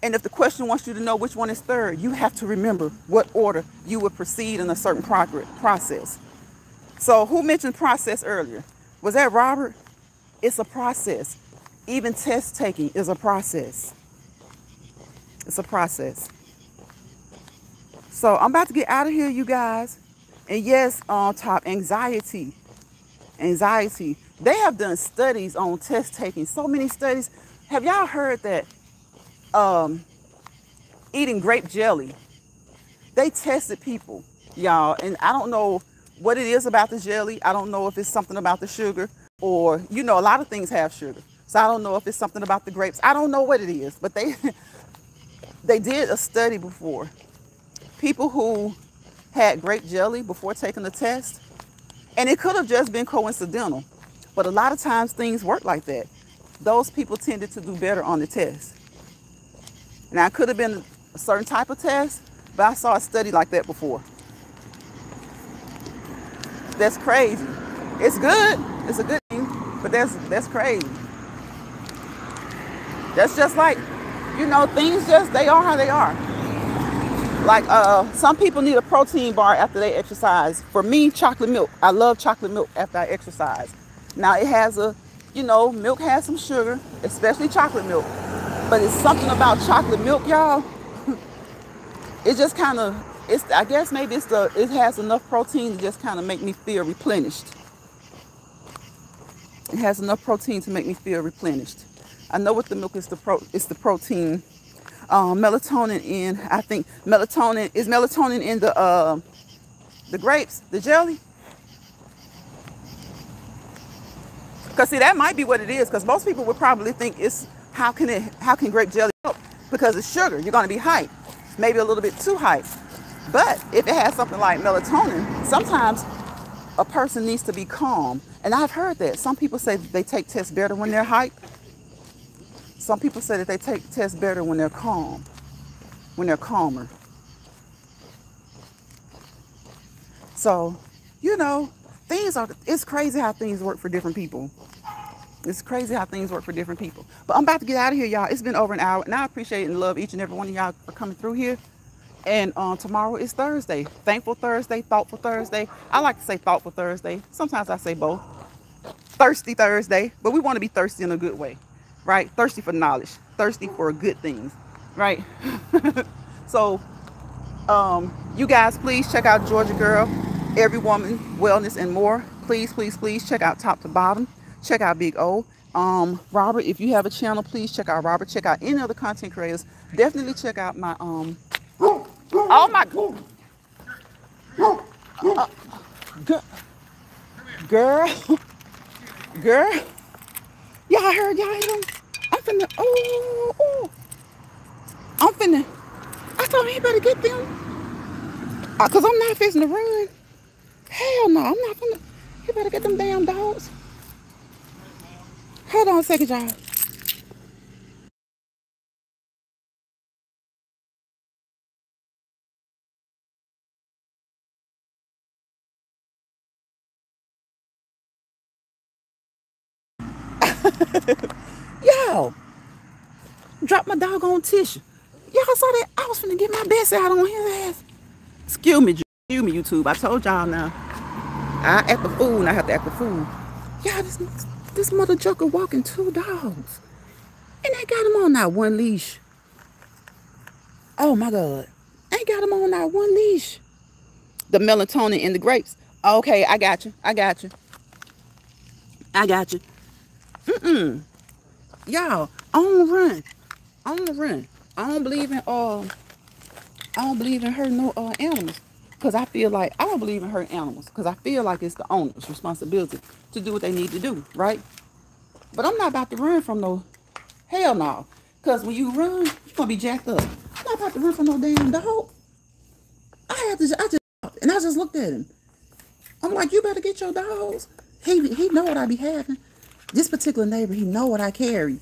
And if the question wants you to know which one is third, you have to remember what order you would proceed in a certain process. So who mentioned process earlier? Was that Robert? It's a process. Even test taking is a process. It's a process. So I'm about to get out of here, you guys. And yes, on top, anxiety. Anxiety. They have done studies on test taking. So many studies. Have y'all heard that eating grape jelly, they tested people, y'all, and I don't know what it is about the jelly. I don't know if it's something about the sugar, or, you know, a lot of things have sugar. So I don't know if it's something about the grapes. I don't know what it is, but they they did a study before. People who had grape jelly before taking the test, and it could have just been coincidental, but a lot of times things work like that. Those people tended to do better on the test. Now, it could have been a certain type of test, but I saw a study like that before. That's crazy. It's good. It's a good thing, but that's crazy. That's just like, you know, things just, they are how they are. Like, some people need a protein bar after they exercise. For me, chocolate milk. I love chocolate milk after I exercise. Now, it has a, you know, milk has some sugar, especially chocolate milk. But it's something about chocolate milk, y'all. It just kind of, I guess maybe it has enough protein to just kind of make me feel replenished. It has enough protein to make me feel replenished. I know what the milk is, it's the protein. Melatonin in, I think melatonin in the grapes, the jelly. Because see, that might be what it is, because most people would probably think it's, how can grape jelly help? Because it's sugar, you're going to be hyped, maybe a little bit too hyped. But if it has something like melatonin, sometimes a person needs to be calm. And I've heard that. Some people say they take tests better when they're hyped. Some people say that they take tests better when they're calm, when they're calmer. So, you know, it's crazy how things work for different people. It's crazy how things work for different people. But I'm about to get out of here, y'all. It's been over an hour, and I appreciate and love each and every one of y'all for coming through here. And tomorrow is Thursday. Thankful Thursday, Thoughtful Thursday. I like to say Thoughtful Thursday. Sometimes I say both. Thirsty Thursday, but we want to be thirsty in a good way, right? Thirsty for knowledge, thirsty for good things, right? So, you guys, please check out Georgia Girl, Every Woman, Wellness, and More. Please, please, please check out Top to Bottom. Check out Big O. Robert, if you have a channel, please check out Robert. Check out any other content creators. Definitely check out my oh my girl. Y'all heard, y'all hear him? I'm finna, I told him he better get them. Cause I'm not fixing to run. Hell no, I'm not finna, he better get them damn dogs. Hold on a second, y'all. Yo, drop my dog on tissue. Y'all saw that? I was finna get my best out on his ass. Excuse me, YouTube. I told y'all now. I act the fool and I have to act the fool. Y'all, this mother joker walking 2 dogs. And they got him on that one leash. Oh my God. They got him on that one leash. The melatonin in the grapes. Okay, I got you. Y'all, I don't run. I don't believe in hurting no animals. Because I feel like, I don't believe in hurting animals. Because I feel like it's the owner's responsibility to do what they need to do, right? But I'm not about to run from no, hell no. Because when you run, you're going to be jacked up. I'm not about to run from no damn dog. I just looked at him. I'm like, you better get your dogs. He know what I be having. This particular neighbor, he know what I carry.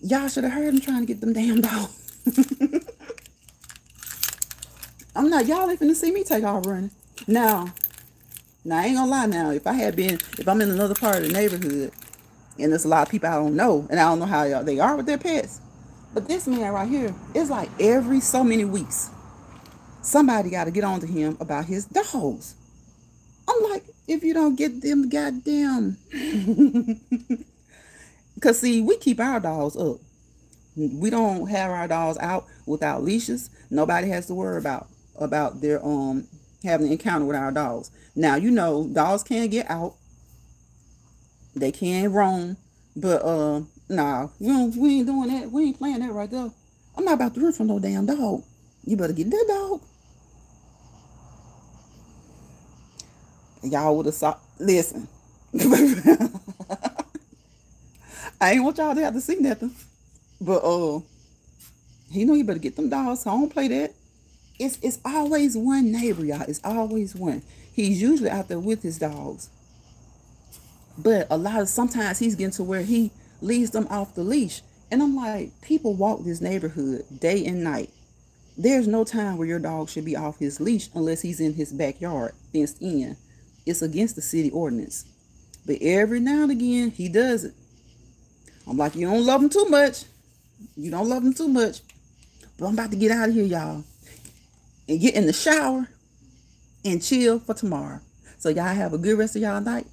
Y'all should have heard him trying to get them damn dogs. Y'all ain't finna see me take off running. Now, I ain't gonna lie now. If I'm in another part of the neighborhood And there's a lot of people I don't know, and I don't know how they are with their pets. But this man right here, it's like every so many weeks, somebody got to get on to him about his dogs. I'm like, if you don't get them goddamn. Because, see, we keep our dogs up. We don't have our dogs out without leashes. Nobody has to worry about their having an encounter with our dogs. Now, you know, dogs can get out. They can roam. But nah, we ain't doing that. We ain't playing that right there. I'm not about to run from no damn dog. You better get that dog. Y'all would have saw. Listen, I ain't want y'all to have to see nothing. But he know you better get them dogs. So I don't play that. It's always one neighbor, y'all. It's always one. He's usually out there with his dogs. But sometimes he's getting to where he leaves them off the leash. And I'm like, people walk this neighborhood day and night. There's no time where your dog should be off his leash unless he's in his backyard, fenced in. It's against the city ordinance. But every now and again, he does it. I'm like, you don't love him too much. You don't love him too much. But I'm about to get out of here, y'all. And get in the shower and chill for tomorrow. So y'all have a good rest of y'all night.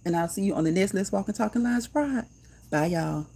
And I'll see you on the next Let's Walk and Talk and Live Pride. Bye, y'all.